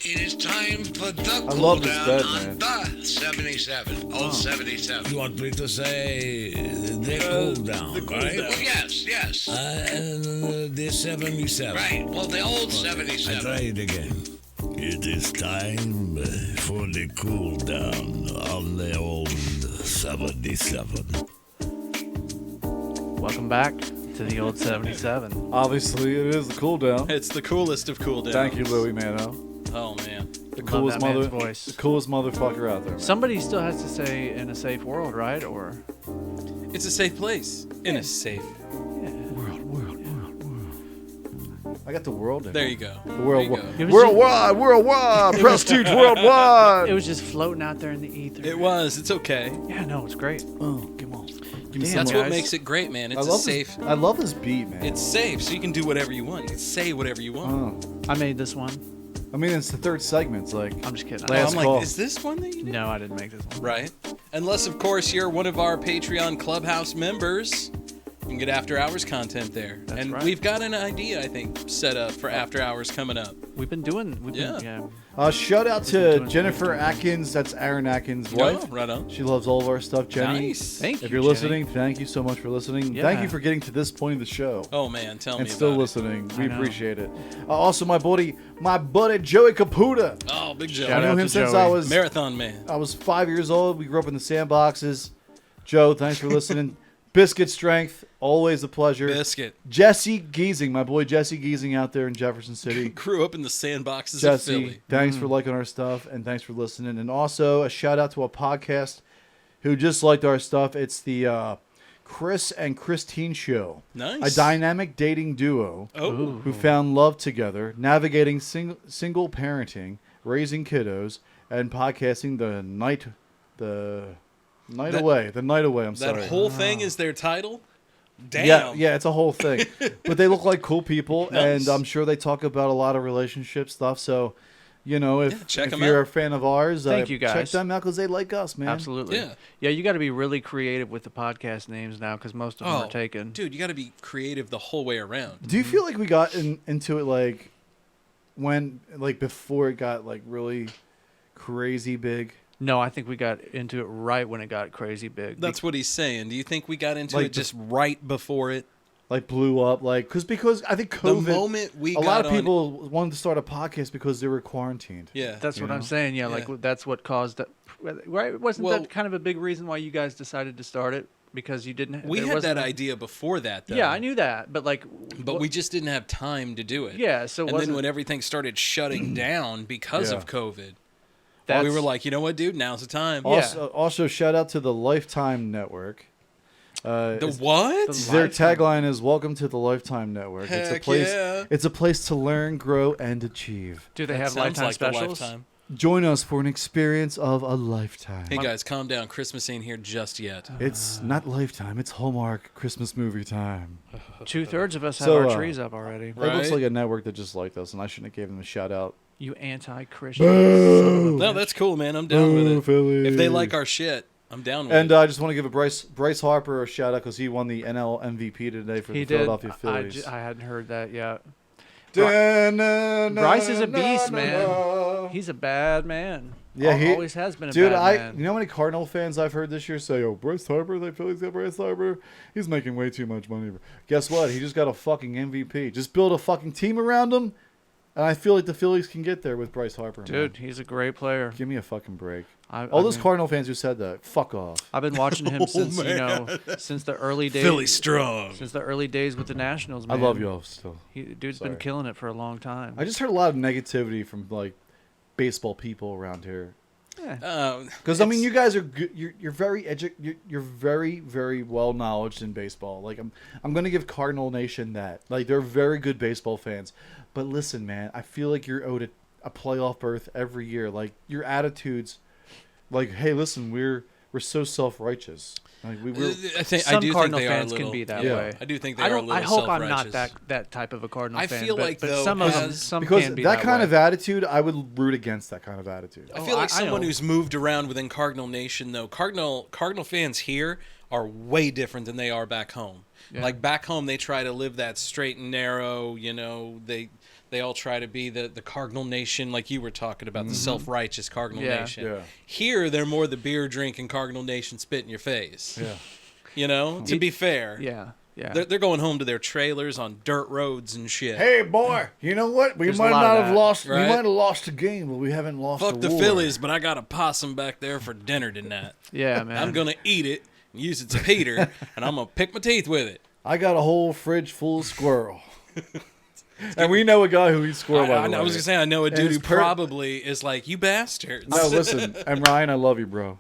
It is time for the I cool love this down bed, on man. the 77. Old 77. You want me to say the cool down, right? Well, yes. The 77. Right. Well, the old I 77. try it again. It is time for the cool down on the Old 77. Welcome back to the Old 77. Obviously, it is the cool down. It's the coolest of cool downs. Thank you, Louis Mano. Oh, man. The coolest that man's voice. The coolest motherfucker out there. Man. Somebody still has to say in a safe world, right? Or It's a safe place. In a safe. World. I got the world in There it. you go. The world. There you go. Worldwide. Prestige worldwide. it was just floating out there in the ether. It was. It's okay. Yeah, no, it's great. Oh, come on. Give me Damn, That's some. what guys. makes it great, man. It's I a love safe. I love this beat, man. It's safe, so you can do whatever you want. You can say whatever you want. I made this one. I mean, it's the third segment. It's like I'm just kidding. Last I'm like, call. is this one that you did? No, I didn't make this one. Right. Unless, of course, you're one of our Patreon Clubhouse members. You can get after hours content there. That's and right. we've got an idea, I think, set up for after hours coming up. We've been doing. Shout out to Jennifer Atkins. That's Aaron Atkins' wife. Oh, right on. She loves all of our stuff. Jenny, Nice. Thank if you, you're Jenny. listening, thank you so much for listening. Yeah. Thank you for getting to this point of the show. Oh, man. Tell me And still about listening. We I know. appreciate it. Also, my buddy Joey Caputa. it. Oh, big Joe. Shout I out knew him to since Joey. I was Marathon man. 5 years old. We grew up in the sandboxes. Joe, thanks for listening. Biscuit Strength, always a pleasure. Biscuit. Jesse Giesing, my boy Jesse Giesing out there in Jefferson City. Grew up in the sandboxes of Jesse, Philly. thanks for liking our stuff and thanks for listening. And also a shout out to a podcast who just liked our stuff. It's the Chris and Christine Show. Nice. A dynamic dating duo who found love together, navigating single parenting, raising kiddos, and podcasting the night away. I'm sorry. That whole thing is their title? Damn. Yeah, it's a whole thing. But they look like cool people, Nice. and I'm sure they talk about a lot of relationship stuff. So, if check 'em you're out. a fan of ours, Thank you, check guys. them out because they like us, man. Absolutely. Yeah. Yeah, you got to be really creative with the podcast names now because most of them Oh, are taken. dude, you got to be creative the whole way around. Do you feel like we got into it before it got really crazy big? No, I think we got into it right when it got crazy big. That's what he's saying. Do you think we got into Like it just right before it? Blew up, because I think COVID. The moment we a got lot of on- people wanted to start a podcast because they were quarantined. Yeah. That's You what know? I'm saying. Yeah, Yeah. that's what caused that. Right? Wasn't Well- that kind of a big reason why you guys decided to start it? Because you didn't. We there had wasn't that a- idea before that, though. Yeah, I knew that, but But we just didn't have time to do it. Yeah, so and then wasn't- when everything started shutting down because Yeah. of COVID, That's, we were like, you know what, dude? Now's the time. Also, shout out to the Lifetime Network. The what? Their tagline is "Welcome to the Lifetime Network." It's a Heck place. yeah. It's a place to learn, grow, and achieve. Do they That have sounds lifetime like the specials? Lifetime. Join us for an experience of a lifetime. Hey guys, calm down. Christmas ain't here just yet. It's not Lifetime. It's Hallmark Christmas movie time. 2/3 of us have So, our trees up already. It looks Right? like a network that just liked us, and I shouldn't have gave them a shout out. You anti-Christian. Boo! No, that's cool, man. I'm down with it. Philly. If they like our shit, I'm down with And it. I just want to give a Bryce Harper a shout out because he won the NL MVP today for He the did. Philadelphia Phillies. I hadn't heard that yet. Bryce Bryce is a beast, man. He's a bad man. Yeah, he always has been a dude. bad man. You know how many Cardinal fans I've heard this year say, "Oh, Bryce Harper, they Phillies got Bryce Harper. He's making way too much money." Guess what? He just got a fucking MVP. Just build a fucking team around him. And I feel like the Phillies can get there with Bryce Harper. Dude, man. He's a great player. Give me a fucking break. All those Cardinal fans who said that, fuck off. I've been watching him since since the early days. Philly strong. Since the early days with the Nationals, man. I love y'all still. Dude's been killing it for a long time. I just heard a lot of negativity from like baseball people around here. Because I mean, you guys are good. You're very You're very, very well knowledged in baseball. Like I'm gonna give Cardinal Nation that. Like they're very good baseball fans. But listen, man, I feel like you're owed a playoff berth every year. Like your attitudes. Like, hey, listen, we're so self-righteous. Like Some Cardinal fans can be that way. I do think they are a little I hope self-righteous. I'm not that type of a Cardinal fan. I feel like though, some of them, some because can be that kind way. of attitude, I would root against that kind of attitude. I feel like someone who's moved around within Cardinal Nation, though. Cardinal fans here are way different than they are back home. Yeah. Like back home, they try to live that straight and narrow. They all try to be the Cardinal Nation, like you were talking about, the self-righteous Cardinal Nation. Yeah. Here, they're more the beer drinking Cardinal Nation, spit in your face. Yeah. To be fair. Yeah. They're going home to their trailers on dirt roads and shit. Hey, boy, you know what? We might not have lost. Right? We might have lost a game, but we haven't lost. Fuck a the war. Phillies, but I got a possum back there for dinner tonight. Yeah, man. I'm gonna eat it and use it to Peter, and I'm gonna pick my teeth with it. I got a whole fridge full of squirrel. And we know a guy who eats squirrel. By the way. I was gonna say I know a dude who probably is like, you bastards. No, listen, and Ryan, I love you, bro.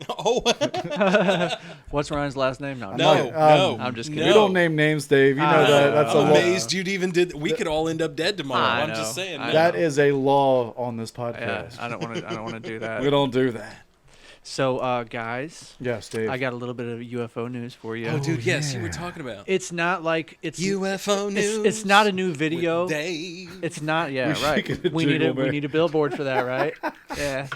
What's Ryan's last name? No, I'm just kidding. We don't name names, Dave. You know that. That's I'm a amazed you'd even did. We could all end up dead tomorrow. I'm just saying. That is a law on this podcast. Yeah, I don't want to do that. We don't do that. So, guys. Yes, Dave. I got a little bit of UFO news for you. Oh, dude, yes, you were talking about. It's not like it's UFO news. It's not a new video. With Dave. It's not. Yeah, right. We need a billboard for that, right? Yeah.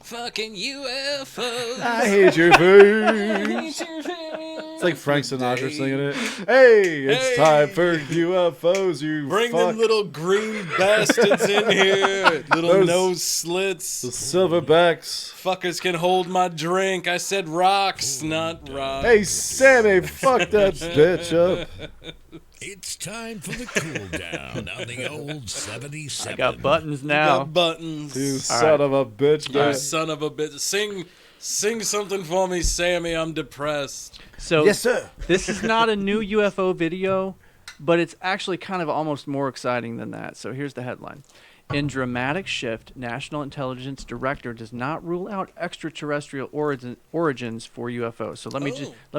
Fucking UFOs. I hate your face. It's like Frank Sinatra singing it. Hey, it's time for UFOs. You bring them little green bastards in here. Little nose slits. The silverbacks. Fuckers can hold my drink. I said rocks, not rocks. Hey, Sammy, fuck that bitch up. It's time for the cool down on the old 77. I got buttons now. You got buttons. You son of a bitch, man. You son of a bitch. Sing something for me, Sammy. I'm depressed. So yes, sir. This is not a new UFO video, but it's actually kind of almost more exciting than that. So here's the headline. In dramatic shift, National Intelligence Director does not rule out extraterrestrial origins for UFOs. So let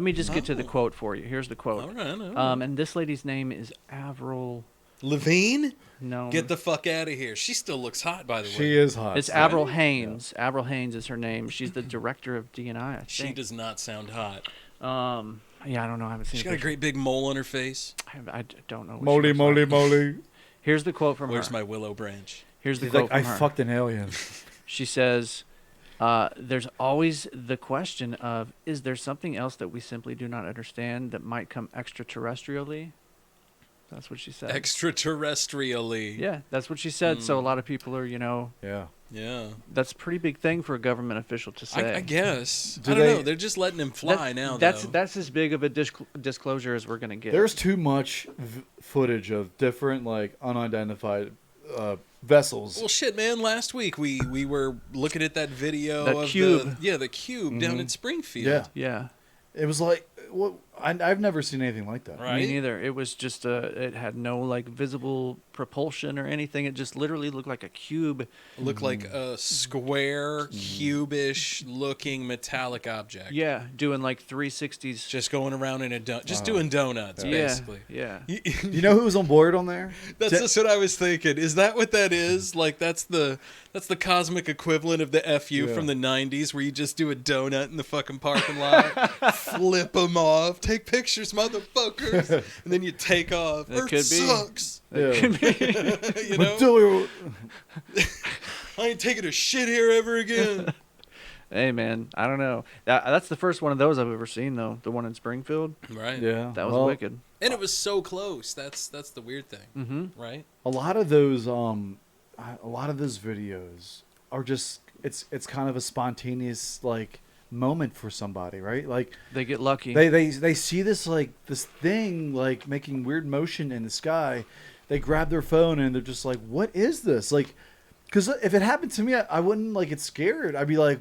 me just get to the quote for you. Here's the quote. All right. And this lady's name is Avril Lavigne? No. Get the fuck out of here. She still looks hot, by the way. She is hot. It's Avril Haines. Yeah. Avril Haines is her name. She's the director of DNI, I think. She does not sound hot. Yeah, I don't know. I haven't seen. She's got a great big mole on her face. I don't know. Moly. Here's the quote from her. Where's my willow branch? Here's the quote from her. I fucked an alien. She says, there's always the question of, is there something else that we simply do not understand that might come extraterrestrially? That's what she said. Extraterrestrially. Yeah, that's what she said. So a lot of people are, Yeah. That's a pretty big thing for a government official to say. I guess. I don't know. They're just letting him fly now, That's as big of a disclosure as we're going to get. There's too much footage of different, unidentified vessels. Well, shit, man. Last week we were looking at that video of cube. The cube down in Springfield. Yeah. It was like, I've never seen anything like that. Right? Me neither. It was just it had no visible propulsion or anything. It just literally looked like a cube. It looked like a square, cube-ish looking metallic object. Yeah, doing 360s. Just going around in doing donuts, basically. Yeah. You know who was on board on there? That's just what I was thinking. Is that what that is? That's the cosmic equivalent of the FU from the 90s, where you just do a donut in the fucking parking lot, flip them off, take pictures, motherfuckers, and then you take off. Earth sucks. You know? I ain't taking a shit here ever again. Hey, man, I don't know. That's the first one of those I've ever seen, though. The one in Springfield. Right. Yeah. That was wicked. And it was so close. That's the weird thing. Mm-hmm. Right. A lot of those videos are just it's kind of a spontaneous moment for somebody, right? They get lucky. They see this this thing making weird motion in the sky. they grab their phone and they're just like, "What is this?" Like, because if it happened to me, I wouldn't like get scared. I'd be like,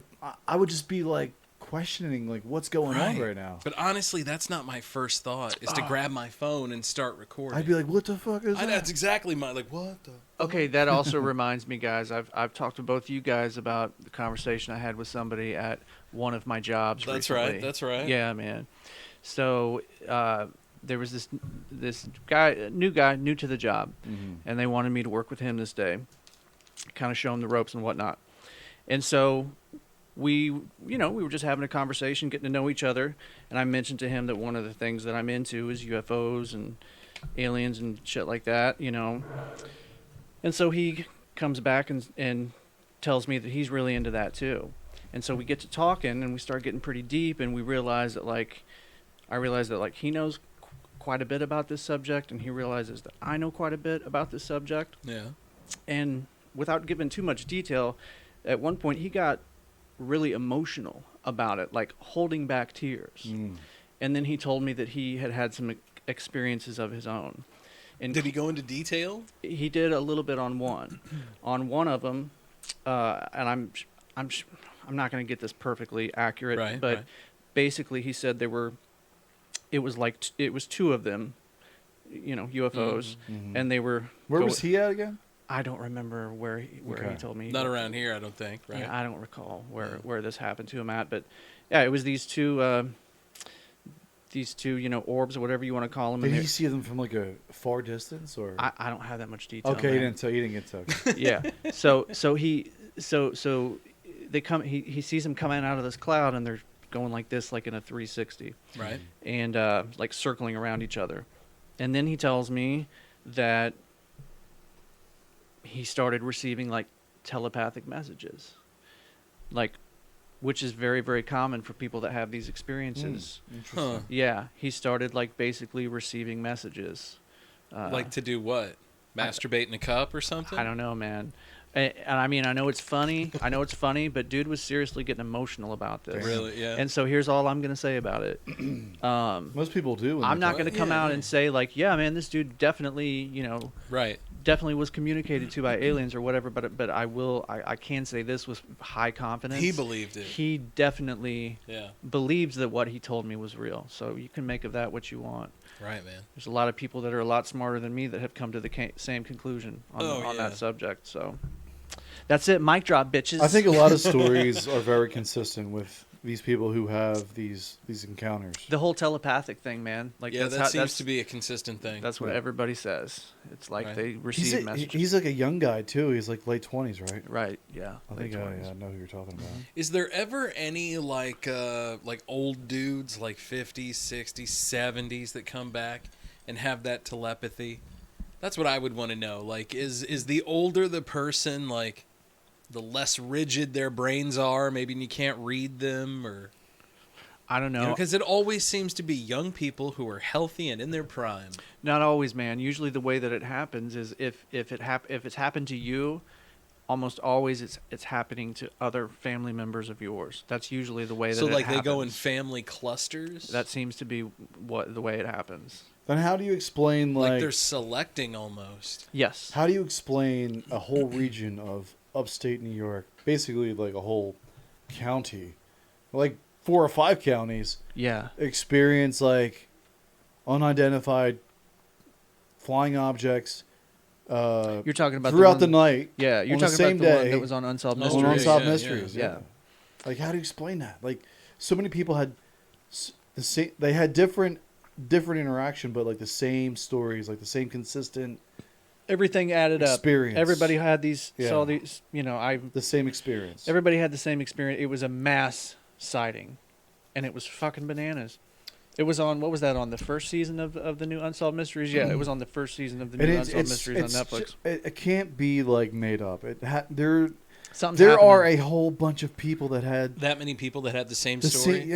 I would just be like questioning like what's going on right now. But honestly, that's not my first thought. Is to grab my phone and start recording. I'd be like, "What the fuck is that?" That's exactly my what the. Okay, that also reminds me, guys. I've talked to both you guys about the conversation I had with somebody at one of my jobs. That's recently. right. That's right. Yeah, man. So there was this guy, new to the job, and they wanted me to work with him this day, kind of show him the ropes and whatnot. And so we were just having a conversation, getting to know each other, and I mentioned to him that one of the things that I'm into is UFOs and aliens and shit like that, And so he comes back and tells me that he's really into that too. And so we get to talking and we start getting pretty deep, and we realize that I realize that he knows quite a bit about this subject, and he realizes that I know quite a bit about this subject. Yeah. And without giving too much detail, at one point he got really emotional about it, like holding back tears. And then he told me that he had some experiences of his own. And did he go into detail? He did a little bit on one. On one of them, and I'm not going to get this perfectly accurate, but basically he said it was two of them, UFOs, and they were. Where was he at again? I don't remember where he told me. Not around here, I don't think. Right? Yeah, I don't recall where this happened to him at, but yeah, it was these two, orbs or whatever you want to call them. Did he see them from like a far distance, or? I don't have that much detail. Okay, you didn't get to. Yeah, so they come. He sees them coming out of this cloud, and they're going like this, like in a 360, right? And like circling around each other, and then he tells me that he started receiving like telepathic messages, which is very, very common for people that have these experiences. Interesting. Yeah, he started like basically receiving messages. Like to do what? Masturbate in a cup or something? I don't know, man. And I mean, I know it's funny, but dude was seriously getting emotional about this. Really, yeah. And so here's all I'm going to say about it. Most people do. I'm not going to come out and say like, yeah, man, this dude definitely, definitely was communicated to by aliens or whatever. But I can say this with high confidence. He believed it. He definitely believes that what he told me was real. So you can make of that what you want. Right, man. There's a lot of people that are a lot smarter than me that have come to the same conclusion on that subject. So that's it. Mic drop, bitches. I think a lot of stories are very consistent with these people who have these encounters. The whole telepathic thing, man. Like that seems to be a consistent thing. That's what everybody says. It's like they receive messages. He's like a young guy too. He's like late 20s, right? Right. Yeah. I think I know who you're talking about. Is there ever any like old dudes like 50s, 60s, 70s that come back and have that telepathy? That's what I would want to know. Like, is the older the person, like, the less rigid their brains are, maybe you can't read them, or I don't know. Because it always seems to be young people who are healthy and in their prime. Not always, man. Usually the way that it happens is if it's happened to you, almost always it's happening to other family members of yours. That's usually the way that it happens. So like they go in family clusters? That seems to be the way it happens. Then how do you explain like they're selecting almost? Yes. How do you explain a whole region of upstate New York, basically like a whole county, like 4 or 5 counties, experience like unidentified flying objects you're talking about throughout the night. Yeah, you're talking about the one that was on Unsolved Mysteries. On Unsolved Mysteries, yeah. Like, how do you explain that? Like, so many people had the same. They had different interaction, but like the same stories, like the same consistent. Everything added experience. Up. Everybody had saw these. The same experience. Everybody had the same experience. It was a mass sighting, and it was fucking bananas. It was on, what was that, on the first season of the new Unsolved Mysteries? Yeah, it was on the first season of the new Unsolved Mysteries on Netflix. It can't be like made up. There happening. are a whole bunch of people that had that many people that had the same story.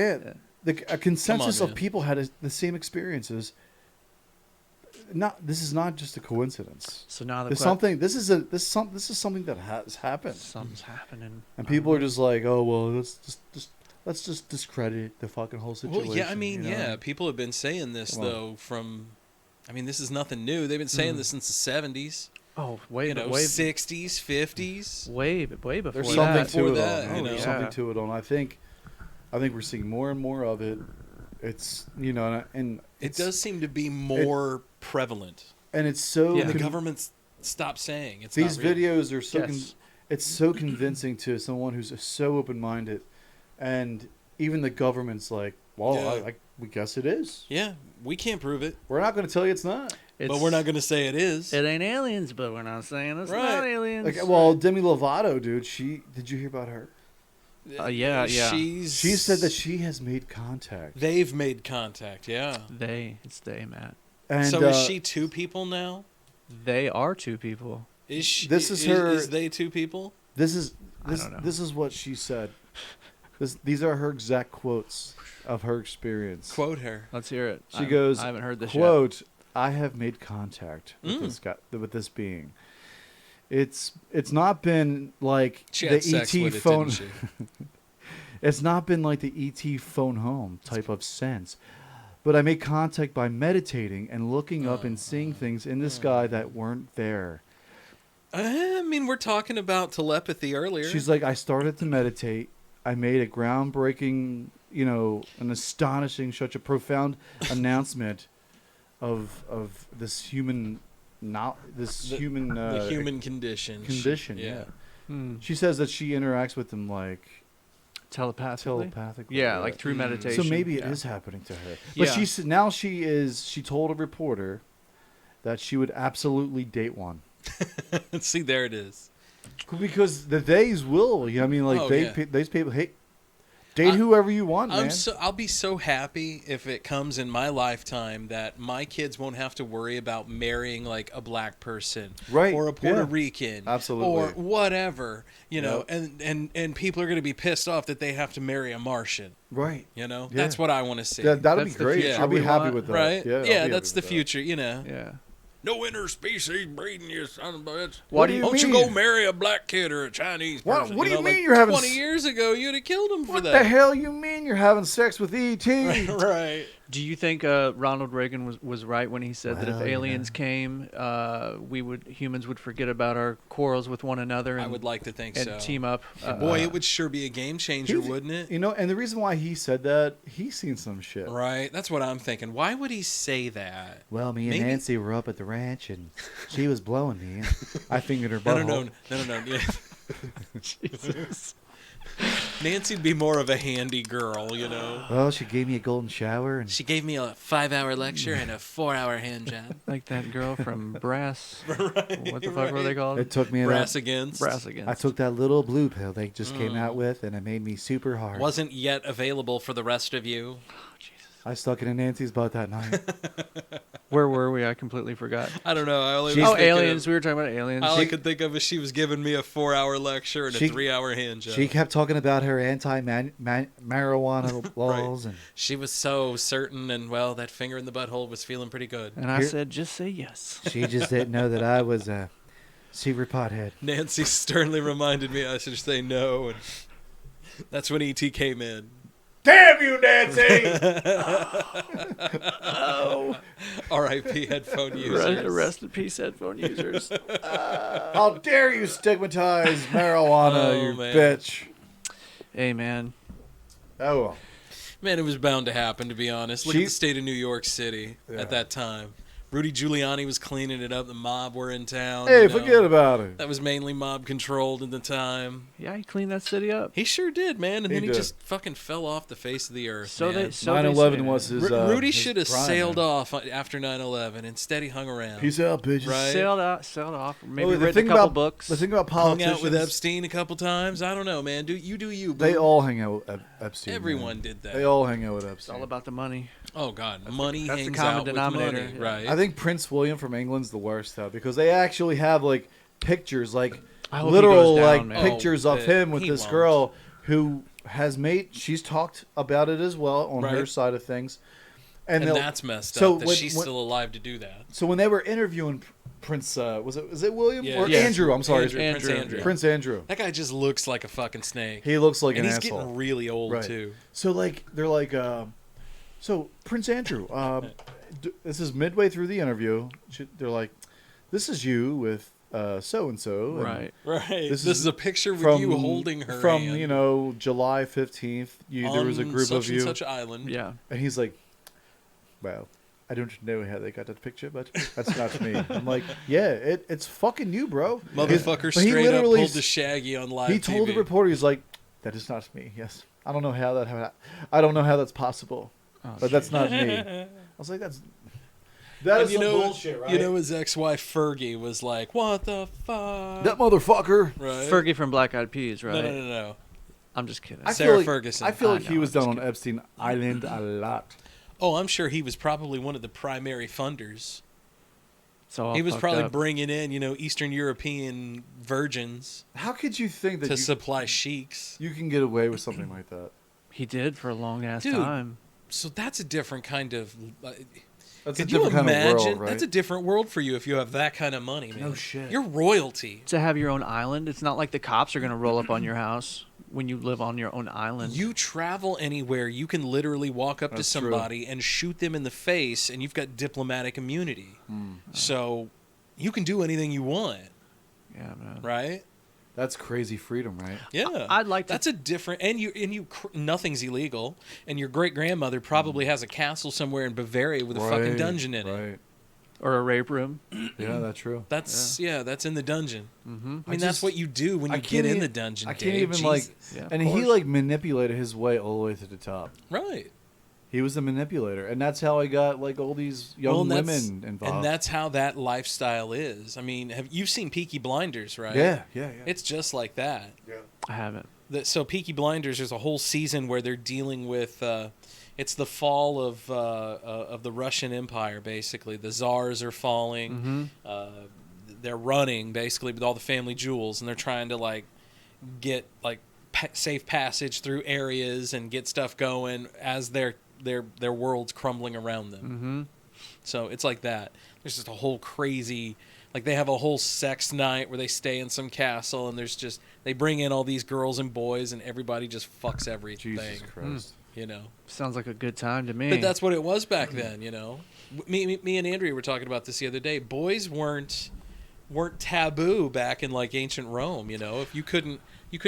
A consensus of people had the same experiences. This is not just a coincidence. So now this is something that has happened. Something's happening, and people are just like, oh well, let's just discredit the fucking whole situation. Well, yeah, I mean, people have been saying this though from I mean, this is nothing new. They've been saying this since the 70s. Oh, way 60s, 50s. Way before There's something to it. There's something to it. I think we're seeing more and more of it. It's and it does seem to be more prevalent. And it's so the government's stopped saying it's these not real. videos are so it's so convincing to someone who's so open-minded, and even the government's like, well, we guess it is. Yeah, we can't prove it. We're not going to tell you it's not. But we're not going to say it is. It ain't aliens, but we're not saying it's not aliens. Like, well, Demi Lovato, dude, did you hear about her? Yeah. She said that she has made contact. They've made contact, yeah. It's they, Matt. And, so is she two people now? They are two people. Is she? Is they two people? This is I don't know. This is what she said. These are her exact quotes of her experience. Quote her. Let's hear it. She goes, I haven't heard this quote, yet. I have made contact with this guy, with this being. It's not been like she the had sex ET with phone. It, didn't she? It's not been like the ET phone home type of sense. But I made contact by meditating and looking up and seeing things in the sky that weren't there. I mean, we're talking about telepathy earlier. She's like, I started to meditate. I made a groundbreaking, an astonishing, such a profound announcement of this human, the human condition. Yeah. She says that she interacts with them like telepathically. Yeah, like through meditation. So maybe it is happening to her. But she told a reporter that she would absolutely date one. See, there it is. Because the days will. I mean, like these people date whoever you want, man. I'll be so happy if it comes in my lifetime that my kids won't have to worry about marrying like a black person, right, or a Puerto Rican, absolutely, or whatever, know. And people are going to be pissed off that they have to marry a Martian, right? That's what I want to see. That'll be great. I'll be happy with that, right? Yeah, that's the future, Yeah. No interspecies breeding, you son of a bitch. What do you mean? Don't you go marry a black kid or a Chinese person? What do you mean like you're having 20 years ago, you'd have killed him for that. What the hell you mean you're having sex with E.T.? Right. Do you think Ronald Reagan was right when he said that if aliens came, humans would forget about our quarrels with one another? And, I would like to think and so. Team up. Boy, it would sure be a game changer, wouldn't it? And the reason why he said that, he's seen some shit. Right. That's what I'm thinking. Why would he say that? Well, me and Nancy were up at the ranch, and she was blowing me, and I fingered her butthole. No. Yeah. Jesus. Nancy'd be more of a handy girl, Well, she gave me a golden shower, and she gave me a 5-hour lecture and a 4-hour hand job. Like that girl from Brass. What the fuck were they called? It took me Brass Against. I took that little blue pill they just came out with, and it made me super hard. Wasn't yet available for the rest of you. Oh, Jesus. I stuck it in Nancy's butt that night. Where were we? I completely forgot. I don't know. Aliens. We were talking about aliens. All I could think of is she was giving me a 4-hour lecture and a 3-hour hand job. She kept talking about her anti-marijuana laws. Right. And she was so certain, and, well, that finger in the butthole was feeling pretty good. And I said, just say yes. She just didn't know that I was a secret pothead. Nancy sternly reminded me I should say no, and that's when E.T. came in. Damn you, Nancy! Oh. R.I.P. headphone users. Rest in peace, headphone users. How dare you stigmatize marijuana, bitch. Hey, man. Oh, well. Man, it was bound to happen, to be honest. Look at the state of New York City at that time. Rudy Giuliani was cleaning it up. The mob were in town. Hey, forget about it. That was mainly mob controlled at the time. Yeah, he cleaned that city up. He sure did, man. And then he just fucking fell off the face of the earth. So man. 9/11 was his. Rudy his should have prime, sailed man. off after 9/11. Instead, he hung around. Peace out, bitches. Right? Sailed off. Maybe read a couple books. The thing about hung politicians. out with Epstein a couple times. I don't know, man. Do you? Boo. They all hang out with Epstein. Everyone did that. They all hang out with Epstein. It's all about the money. Oh God, money that's hangs the common out denominator, with money, right? I think Prince William from England's the worst though, because they actually have like pictures, like I hope literal he goes down, like man. pictures of him with this won't. girl who has made. She's talked about it as well on her Right. side of things, and that's messed up. That she's still alive to do that. So when they were interviewing Prince, was it William or Yes. Andrew? I'm sorry, Prince Andrew. That guy just looks like a fucking snake. He looks like and an he's asshole. getting really old Right. too. So like they're like, so Prince Andrew, this is midway through the interview. They're like, "This is you with so and so." Right. This is a picture with you holding her from hand. July 15th. There was a group of you. Such island. Yeah. And he's like, "Well, I don't know how they got that picture, but that's not me." I'm like, "Yeah, it's fucking you, bro." Motherfucker straight up pulled the Shaggy on live He told the reporter, he's like, "That is not me." Yes, I don't know how that's possible, but that's not me. I was like, that is some bullshit, right? His ex-wife Fergie was like, "What the fuck?" That motherfucker. Right. Fergie from Black Eyed Peas, right? No. I'm just kidding. Sarah Ferguson. I feel like he was down on Epstein Island a lot. Oh, I'm sure he was probably one of the primary funders. So he was probably bringing in, Eastern European virgins. How could you think that to supply sheiks? You can get away with something like that. He did for a long ass time. So that's a different kind of. That's a different kind of world, right? That's a different world for you if you have that kind of money, man. No shit. You're royalty. To have your own island, it's not like the cops are going to roll up on your house when you live on your own island. You travel anywhere, you can literally walk up to somebody and shoot them in the face, and you've got diplomatic immunity. So you can do anything you want. Yeah, man. Right? That's crazy freedom, right? Yeah. I'd like to. That's a different, and nothing's illegal. And your great grandmother probably has a castle somewhere in Bavaria with a fucking dungeon in it. Right. Or a rape room. Yeah, that's true. That's that's in the dungeon. Mm-hmm. I mean, that's what you do when you get in the dungeon. I can't Dave. even and he manipulated his way all the way to the top. Right. He was the manipulator, and that's how he got all these young women involved. And that's how that lifestyle is. I mean, you've seen Peaky Blinders, right? Yeah. It's just like that. Yeah. I haven't. So Peaky Blinders, there's a whole season where they're dealing with. It's the fall of the Russian Empire, basically. The czars are falling. They're running basically with all the family jewels, and they're trying to get safe passage through areas and get stuff going as their world's crumbling around them. So it's like that. There's just a whole crazy, they have a whole sex night where they stay in some castle, and they bring in all these girls and boys, and everybody just fucks everything. Jesus Christ. Sounds like a good time to me. But that's what it was back then, Me and Andrea were talking about this the other day. Boys weren't taboo back in ancient Rome, If you couldn't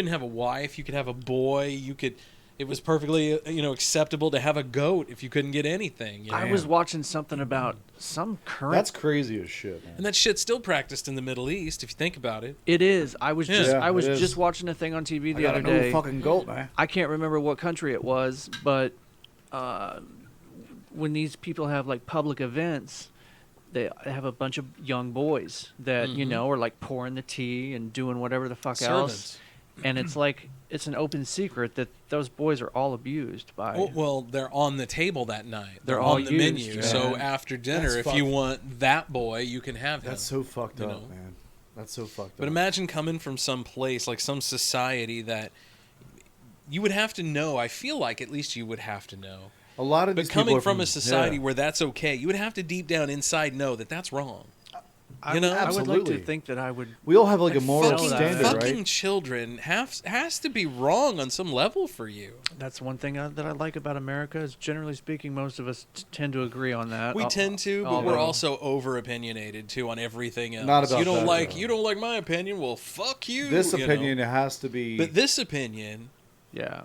have a wife, you could have a boy, it was perfectly acceptable to have a goat if you couldn't get anything. I was watching something about some current. That's crazy as shit, man. And that shit's still practiced in the Middle East if you think about it. It is. I was just watching a thing on TV the other day. Fucking goat, man. I can't remember what country it was, but when these people have public events, they have a bunch of young boys that are pouring the tea and doing whatever the fuck else. And it's an open secret that those boys are all abused by. Well, they're on the table that night. They're all on the used, menu. man. So after dinner, if you want that boy, you can have him. That's so fucked up, man. That's so fucked up. But imagine coming from some place, some society that you would have to know. I feel like at least you would have to know. A lot of these people coming are from a society where that's okay, you would have to deep down inside know that that's wrong. I would like to think that I would. We all have a moral standard, right? Fucking children has to be wrong on some level for you. That's one thing that I like about America is, generally speaking, most of us tend to agree on that. We tend to, but we're also over opinionated too on everything else. Not about you don't that, you don't like my opinion. Well, fuck you. This opinion has to be. But this opinion, yeah.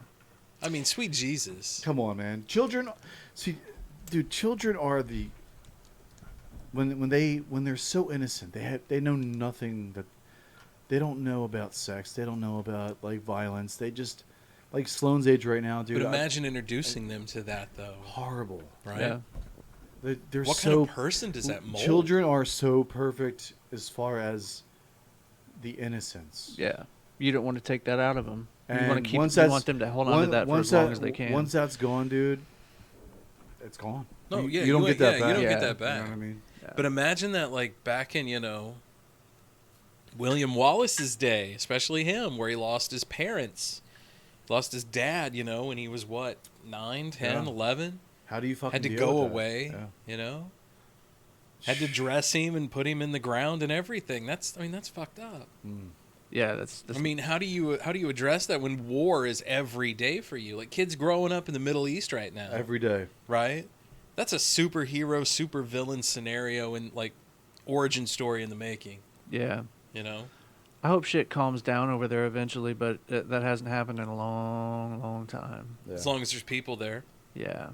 I mean, sweet Jesus. Come on, man. Children, children are the. When they're so innocent, they know nothing, that they don't know about sex, they don't know about violence. They just Sloane's age right now, dude. But imagine introducing them to that though. Horrible, right? Yeah. They're what so, kind of person does that mold? Children are so perfect as far as the innocence. Yeah, you don't want to take that out of them. And you want to keep. You want them to hold on to that for as long as they can. Once that's gone, dude, it's gone. No, you don't get that back. You don't get that back. You know what I mean? Yeah. But imagine that, back in William Wallace's day, especially him, where he lost his parents, lost his dad, when he was 9, 10, 11. How do you fucking had to deal go with that? away, Had to dress him and put him in the ground and everything. That's fucked up. Yeah, that's. I mean, how do you address that when war is every day for you? Kids growing up in the Middle East right now. Every day. Right? That's a superhero, supervillain scenario and like origin story in the making. Yeah. You know? I hope shit calms down over there eventually, but that hasn't happened in a long, long time. Yeah. As long as there's people there. Yeah.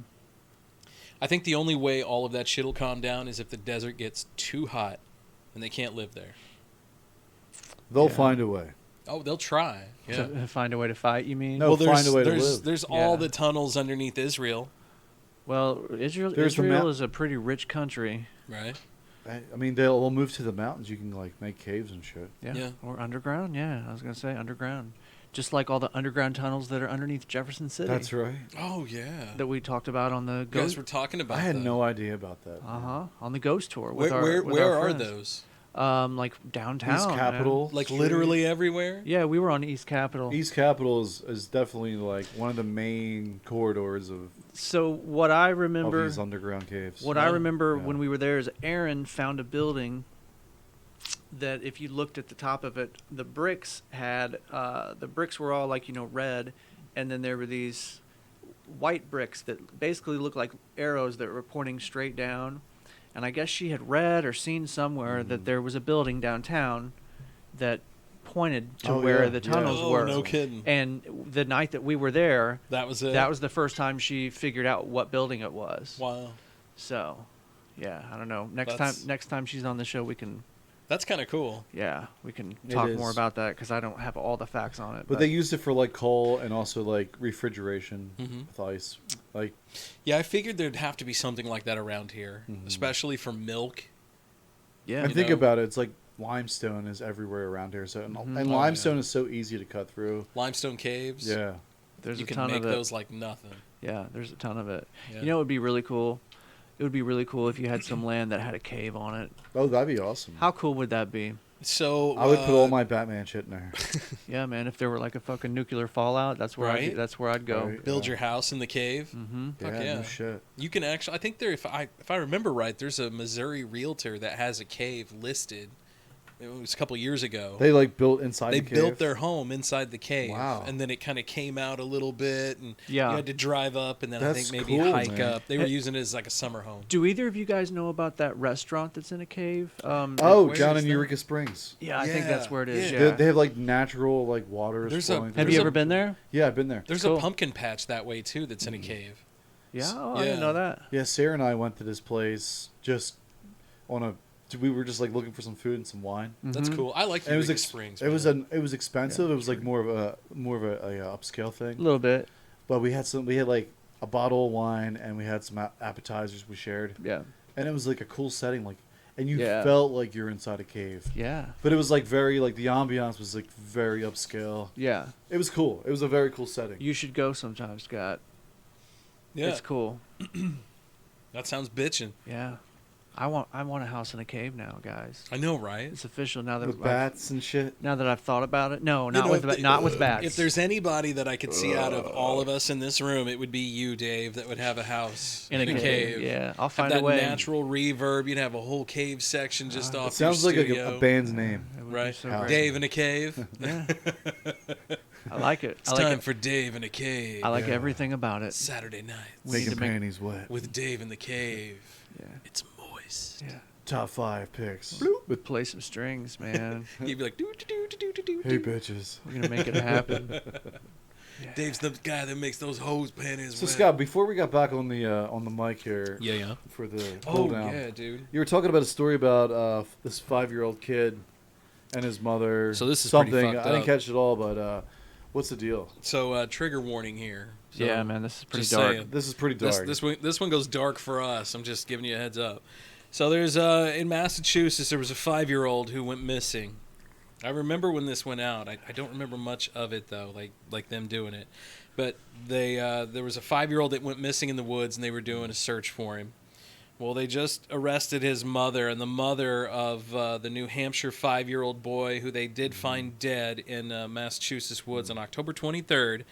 I think the only way all of that shit will calm down is if the desert gets too hot and they can't live there. They'll find a way. Oh, they'll try. Yeah. To find a way to fight, you mean? No, find a way to live. There's all the tunnels underneath Israel. Well, Israel is a pretty rich country. Right. I mean, they'll move to the mountains. You can, like, make caves and shit. Yeah. Or underground, yeah. I was going to say underground. Just like all the underground tunnels that are underneath Jefferson City. That's right. Oh, yeah. That we talked about on the You Ghost. guys were talking about I had that. no idea about that. On the Ghost tour. With Where our are friends. those? Like downtown. East Capitol. Like literally everywhere? Yeah, we were on East Capitol. East Capitol is definitely like one of the main corridors of. So what I remember, of these underground caves. What I remember when we were there is Aaron found a building that if you looked at the top of it, the bricks were all like red, and then there were these white bricks that basically looked like arrows that were pointing straight down. And I guess she had read or seen somewhere that there was a building downtown that pointed to where the tunnels were. No kidding. And the night that we were there, that was it. That was the first time she figured out what building it was. Wow. So, yeah, I don't know. Next time she's on the show, we can. That's kind of cool. Yeah, we can talk more about that because I don't have all the facts on it. But they used it for like coal and also like refrigeration with ice. Like, yeah, I figured there'd have to be something like that around here, especially for milk. Yeah, and think about it. It's like limestone is everywhere around here, so and limestone is so easy to cut through. Limestone caves. Yeah, there's you a can ton make of it. those like nothing. Yeah, there's a ton of it. Yeah. You know, it would be really cool. It would be really cool if you had some land that had a cave on it. Oh, that'd be awesome. How cool would that be? So I would put all my Batman shit in there. Yeah, man. If there were like a fucking nuclear fallout, that's where I'd go. Right, Build your house in the cave. Mm-hmm. Fuck yeah, no shit. You can actually. I think there. If I remember right, there's a Missouri realtor that has a cave listed. It was a couple years ago. They like built inside the cave? They built their home inside the cave. Wow. And then it kind of came out a little bit, and Yeah. you had to drive up, and then I That's think maybe cool, hike man. up. They were using it as like a summer home. Do either of you guys know about that restaurant that's in a cave? Down is in that? Eureka Springs. Yeah, I think that's where it is. yeah. Yeah. They have like natural like water. Have you ever been there? Yeah, I've been there. There's a pumpkin patch that way too that's in a cave. Yeah, I didn't know that. Yeah, Sarah and I went to this place just on a. We were just like looking for some food and some wine. That's cool. I like Eureka Springs. It was expensive. Yeah, it was like more of a upscale thing. A little bit. But we had like a bottle of wine and we had some appetizers we shared. Yeah. And it was like a cool setting, like, and you Yeah. felt like you're inside a cave. Yeah. But it was like very like the ambiance was like very upscale. Yeah. It was cool. It was a very cool setting. You should go sometime, Scott. Yeah. It's cool. That sounds bitchin'. Yeah. I want a house in a cave now, guys. I know, right? It's official now that With bats and shit. Now that I've thought about it. No, You not know, with not with bats. If there's anybody that I could see out of all of us in this room, it would be you, Dave, that would have a house In a cave. Yeah, I'll find have a way. that natural reverb. You'd have a whole cave section just off. It sounds your like studio. a band's name. Right? so great. Dave in a cave. Yeah. I like it. It's I like time it. for Dave in a cave. I like everything about it. Saturday night. Making panties wet. With Dave in the cave. Yeah. It's moist. Yeah. Top 5 picks. With play some strings, man. You'd be like, do do do do do do. Hey, bitches. We're gonna make it happen. Yeah. Dave's the guy that makes those hose panties. So wet. Scott, before we got back on the mic here, for the cool down, yeah, dude. you were talking about a story about this 5-year-old kid and his mother. So this is something pretty I fucked didn't up. catch it all, but what's the deal? So trigger warning here. So, Yeah, man, this is pretty just dark. saying. This is pretty dark. This one goes dark for us. I'm just giving you a heads up. So there's in Massachusetts there was a 5-year-old who went missing. I remember when this went out. I don't remember much of it though, like them doing it. But there was a 5-year-old that went missing in the woods and they were doing a search for him. Well, they just arrested his mother and the mother of the New Hampshire 5-year-old boy who they did find dead in Massachusetts woods on October 23rd.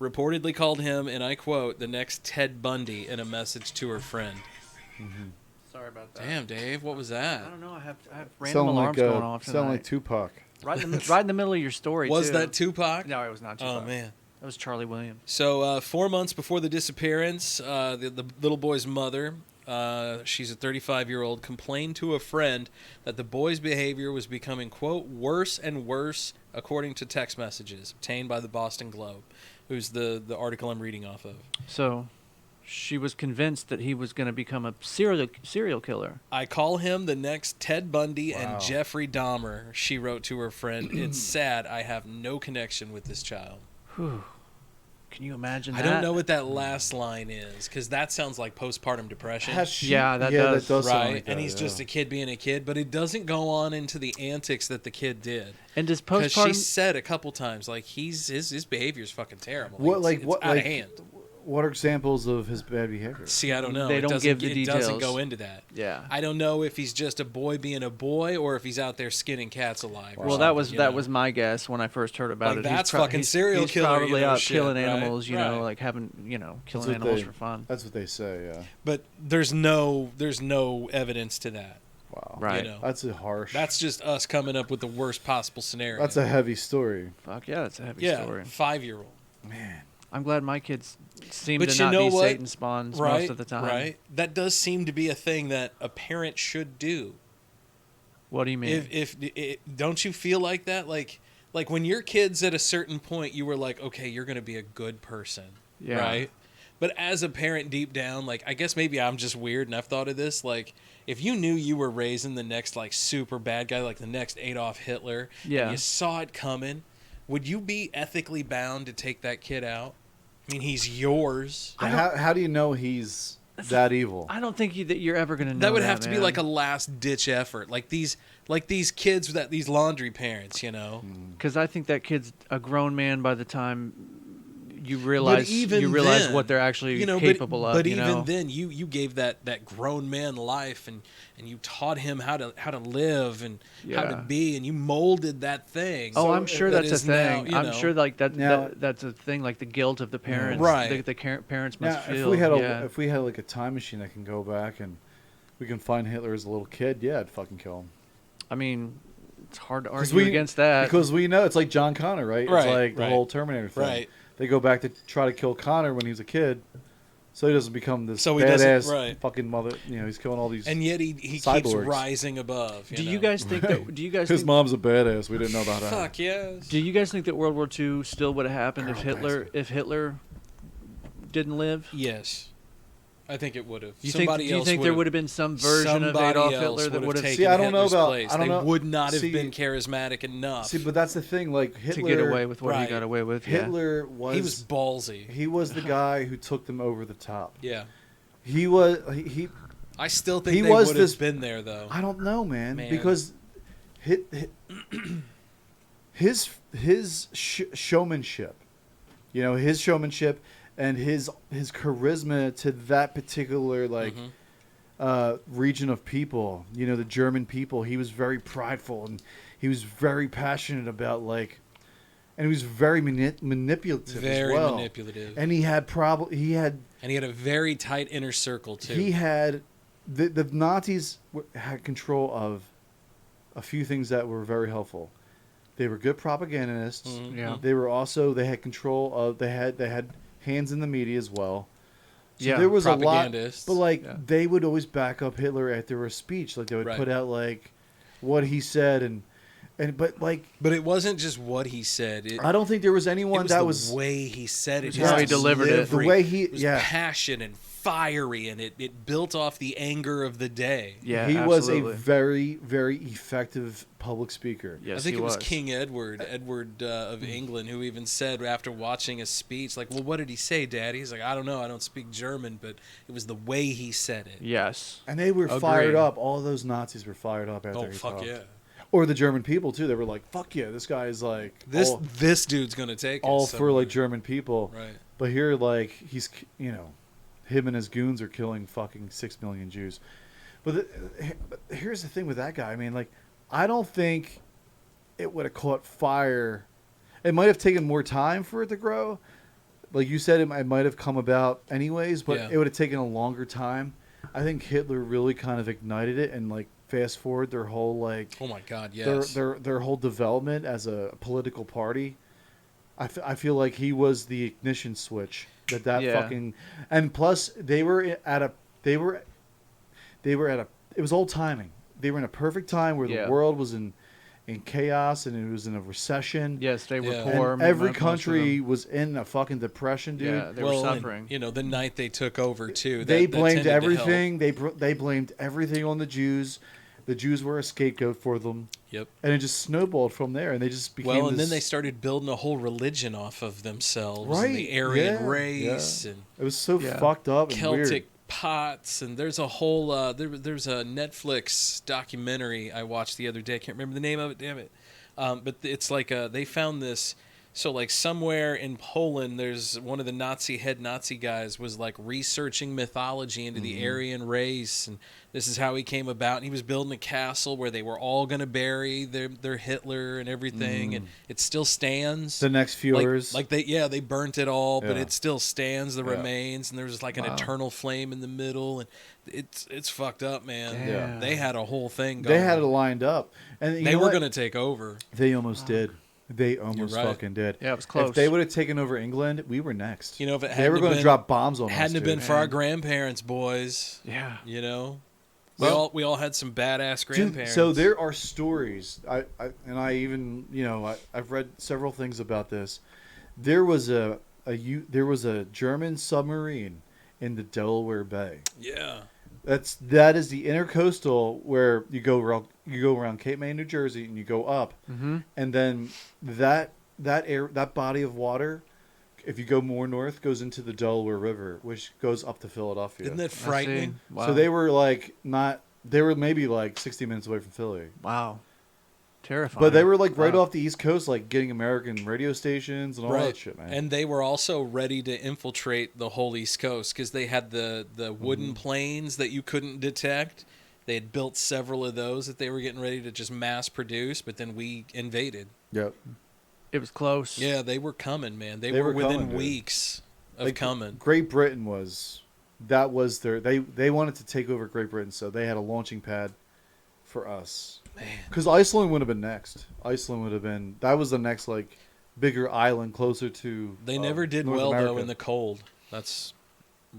Reportedly called him, and I quote, the next Ted Bundy in a message to her friend. Mm-hmm. Sorry about that. Damn, Dave, what was that? I don't know. I have random alarms going off tonight. Sound like Tupac. Right in the middle of your story. Was too. that Tupac? No, it was not Tupac. Oh man, that was Charlie Williams. So 4 months before the disappearance, the little boy's mother she's a 35-year-old, complained to a friend that the boy's behavior was becoming, quote, worse and worse, according to text messages obtained by the Boston Globe, who's the article I'm reading off of. So she was convinced that he was going to become a serial killer. I call him the next Ted Bundy and Jeffrey Dahmer, she wrote to her friend. It's sad. I have no connection with this child. Whew. Can you imagine that? I don't know what that last line is, because that sounds like postpartum depression. That does. Right, sound like that, and he's just a kid being a kid, but it doesn't go on into the antics that the kid did. And does postpartum... Because she said a couple times, like, his behavior's fucking terrible. It's out of hand. What are examples of his bad behavior? See, I don't know. They don't give the details. It doesn't go into that. Yeah. I don't know if he's just a boy being a boy or if he's out there skinning cats alive. Well, that was my guess when I first heard about it. That's fucking serial killer. He's probably out shit, killing right? animals, like killing animals for fun. That's what they say, yeah. But there's no evidence to that. Wow. Right. That's a harsh. That's just us coming up with the worst possible scenario. That's a heavy story. Fuck yeah, that's a heavy story. 5-year-old. Man. I'm glad my kids seem to not be Satan spawns most of the time. Right. That does seem to be a thing that a parent should do. What do you mean? If don't you feel like that? Like when your kid's at a certain point, you were like, okay, you're going to be a good person. Yeah. Right. But as a parent deep down, like, I guess maybe I'm just weird and I've thought of this. Like, if you knew you were raising the next, like, super bad guy, like the next Adolf Hitler, and you saw it coming, would you be ethically bound to take that kid out? I mean, he's yours. How do you know he's that evil? I don't think that you're ever going to know that. Would have to be like a last-ditch effort. Like these kids, these laundry parents, Because I think that kid's a grown man by the time you realize what they're actually capable of. But even then, you gave that grown man life, and you taught him how to live and how to be, and you molded that thing. Oh, I'm sure that's a thing. Now, I'm sure like that's a thing, like the guilt of the parents. Right. The parents must feel. If we had like a time machine that can go back and we can find Hitler as a little kid, yeah, I'd fucking kill him. I mean, it's hard to argue against that because we know it's like John Connor, right? It's like the whole Terminator thing. Right. They go back to try to kill Connor when he was a kid, so he doesn't become this badass fucking mother. He's killing all these. And yet he keeps rising above. Do you guys think that? Do you guys? His mom's a badass. We didn't know about that. Fuck yes. Do you guys think that World War II still would have happened if Hitler didn't live? Yes. I think it would have. Do you think there would have been some version of Adolf Hitler that would have taken Hitler's place? They would not have been charismatic enough. See, but that's the thing. Like Hitler, to get away with what he got away with. Hitler he was ballsy. He was the guy who took them over the top. Yeah. He was. I still think they would have been there, though. I don't know, man. Because his showmanship, his showmanship. And his charisma to that particular region of people, the German people, he was very prideful and he was very passionate about and he was very manipulative as well. Very manipulative. And he had and he had a very tight inner circle too. He had the Nazis had control of a few things that were very helpful. They were good propagandists. Mm-hmm. Yeah. They had control of they had hands in the media as well. So Yeah, there was a lot, propagandists. but they would always back up Hitler after a speech. Like they would put out what he said but it wasn't just what he said. I don't think there was anyone that was the way he said it. How he delivered it. The way he was passion and fiery, and it built off the anger of the day. Yeah, he absolutely. was a very, very effective public speaker. Yes, I think he was King Edward of England, who even said after watching a speech, like, well, what did he say, Daddy? He's like, I don't know, I don't speak German, but it was the way he said it. Yes. And they were fired up. All those Nazis were fired up after he fuck talked. Yeah. Or the German people too. They were like, "Fuck yeah, this guy's like this dude's gonna take all us for somewhere." like German people." Right. But here, like he's him and his goons are killing fucking 6 million Jews. But here's the thing with that guy. I mean, like, I don't think it would have caught fire. It might have taken more time for it to grow. Like you said, it might have come about anyways, but it would have taken a longer time. I think Hitler really kind of ignited it and like. Fast forward their whole oh my god, yes, their whole development as a political party. I feel like he was the ignition switch that fucking, and plus they were It was old timing. They were in a perfect time where the world was in chaos and it was in a recession. Yes, they were poor. And every country was in a fucking depression, dude. Yeah, they were suffering. And, the night they took over too, they blamed everything. They blamed everything on the Jews. The Jews were a scapegoat for them. Yep. And it just snowballed from there, and they just became. And then they started building a whole religion off of themselves, and the Aryan race, and it was so fucked up and Celtic weird. pots, and there's a whole there's a Netflix documentary I watched the other day. I can't remember the name of it. Damn it! But it's like they found this. So like somewhere in Poland, there's one of the head Nazi guys was like researching mythology into the Aryan race, and this is how he came about. And he was building a castle where they were all going to bury their Hitler and everything, and it still stands. The next Führers. Like they burnt it all, but it still stands, the remains, and there's like an eternal flame in the middle, and it's fucked up, man. Yeah. They had a whole thing going. They had it lined up, and they were going to take over. They almost did. They almost fucking did. Yeah, it was close. If they would have taken over England, we were next. If it they were going to drop bombs on us. Hadn't have been for our grandparents, boys. Yeah. We all had some badass grandparents. So there are stories. I've read several things about this. There was a German submarine in the Delaware Bay. Yeah. That is the intercoastal where you go around Cape May, New Jersey, and you go up, and then that body of water, if you go more north, goes into the Delaware River, which goes up to Philadelphia. Isn't that frightening? Wow. So they were maybe like 60 minutes away from Philly. Wow. Terrifying. But they were like right off the East Coast, like getting American radio stations and all that shit, man. And they were also ready to infiltrate the whole East Coast because they had the wooden planes that you couldn't detect. They had built several of those that they were getting ready to just mass produce, but then we invaded. Yep. It was close. Yeah, they were coming, man. They were within weeks of coming. Great Britain they wanted to take over Great Britain, so they had a launching pad for us. Because Iceland would have been next. That was the next like bigger island closer to. They never did North well America. though in the cold. That's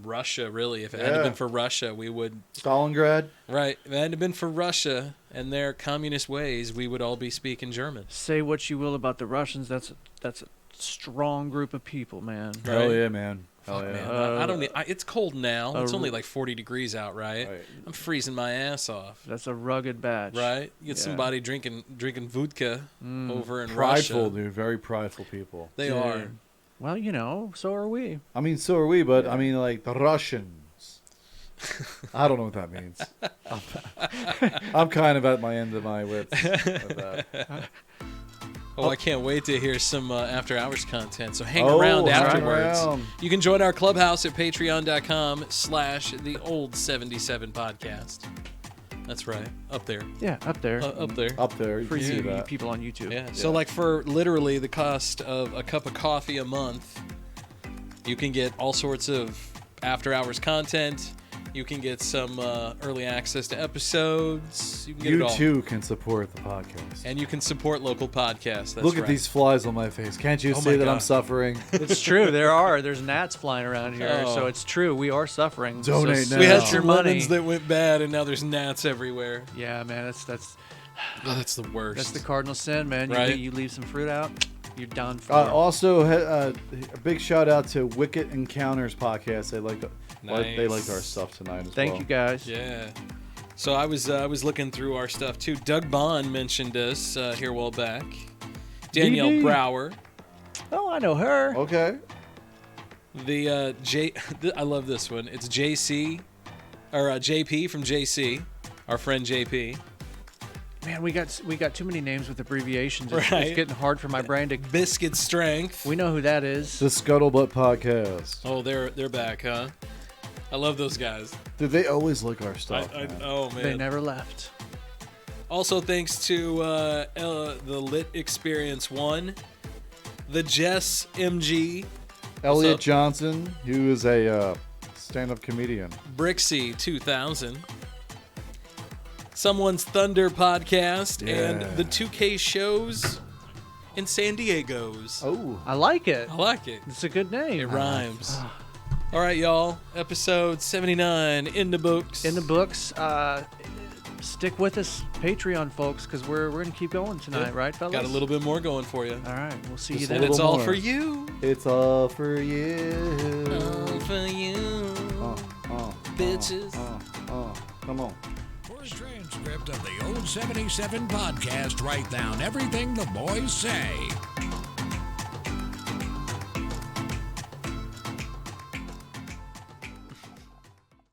Russia, really. If it hadn't been for Russia, we would. Stalingrad. Right. If it hadn't been for Russia and their communist ways, we would all be speaking German. Say what you will about the Russians, that's a strong group of people, man. Right? Hell yeah, man. Fuck, man. I don't need. It's cold now. It's only like 40 degrees out, right? I'm freezing my ass off. That's a rugged batch, right? You get somebody drinking vodka over in prideful, Russia. Dude. Very prideful people. They are. Well, so are we. I mean, so are we, but I mean, like the Russians. I don't know what that means. I'm kind of at my end of my wits with that. Oh, I can't wait to hear some after hours content. So hang around afterwards. You can join our clubhouse at patreon.com/theold77podcast. That's right. Up there. Yeah, up there. Up there. Up there. For you people on YouTube. Yeah. So like for literally the cost of a cup of coffee a month, you can get all sorts of after hours content. You can get some early access to episodes. You can get it all. You too can support the podcast. And you can support local podcasts. That's Look at these flies on my face. Can't you see that I'm suffering? It's true. There's gnats flying around here, so it's true. We are suffering. Donate now. We had some lemons that went bad, and now there's gnats everywhere. Yeah, man, that's the worst. That's the cardinal sin, man. Right? You leave some fruit out, you're done for. Also, a big shout out to Wicked Encounters podcast. They liked our stuff tonight as well. Thank you guys. Yeah. So I was looking through our stuff too. Doug Bond mentioned us here a while back. Danielle Brower. Oh, I know her. Okay. I love this one. It's JC or JP from JC, our friend JP. Man, we got too many names with abbreviations. Right. It's getting hard for my brain to. Biscuit Strength. We know who that is. The Scuttlebutt podcast. Oh, they're back, huh? I love those guys. Dude, they always like our stuff. Oh man, they never left. Also, thanks to the Lit Experience 1, the Jess MG, Elliot Johnson, who is a stand-up comedian, Brixie 2000. Someone's Thunder podcast, and the 2K shows in San Diego's. Oh, I like it. I like it. It's a good name. It rhymes. All right, y'all. Episode 79 in the books. In the books. Stick with us, Patreon folks, because we're going to keep going tonight, right, fellas? Got a little bit more going for you. All right, we'll see you Just then. And it's all more. for you. It's all for you. All for you. Bitches. Come on. For a transcript of the Old 77 podcast, write down everything the boys say.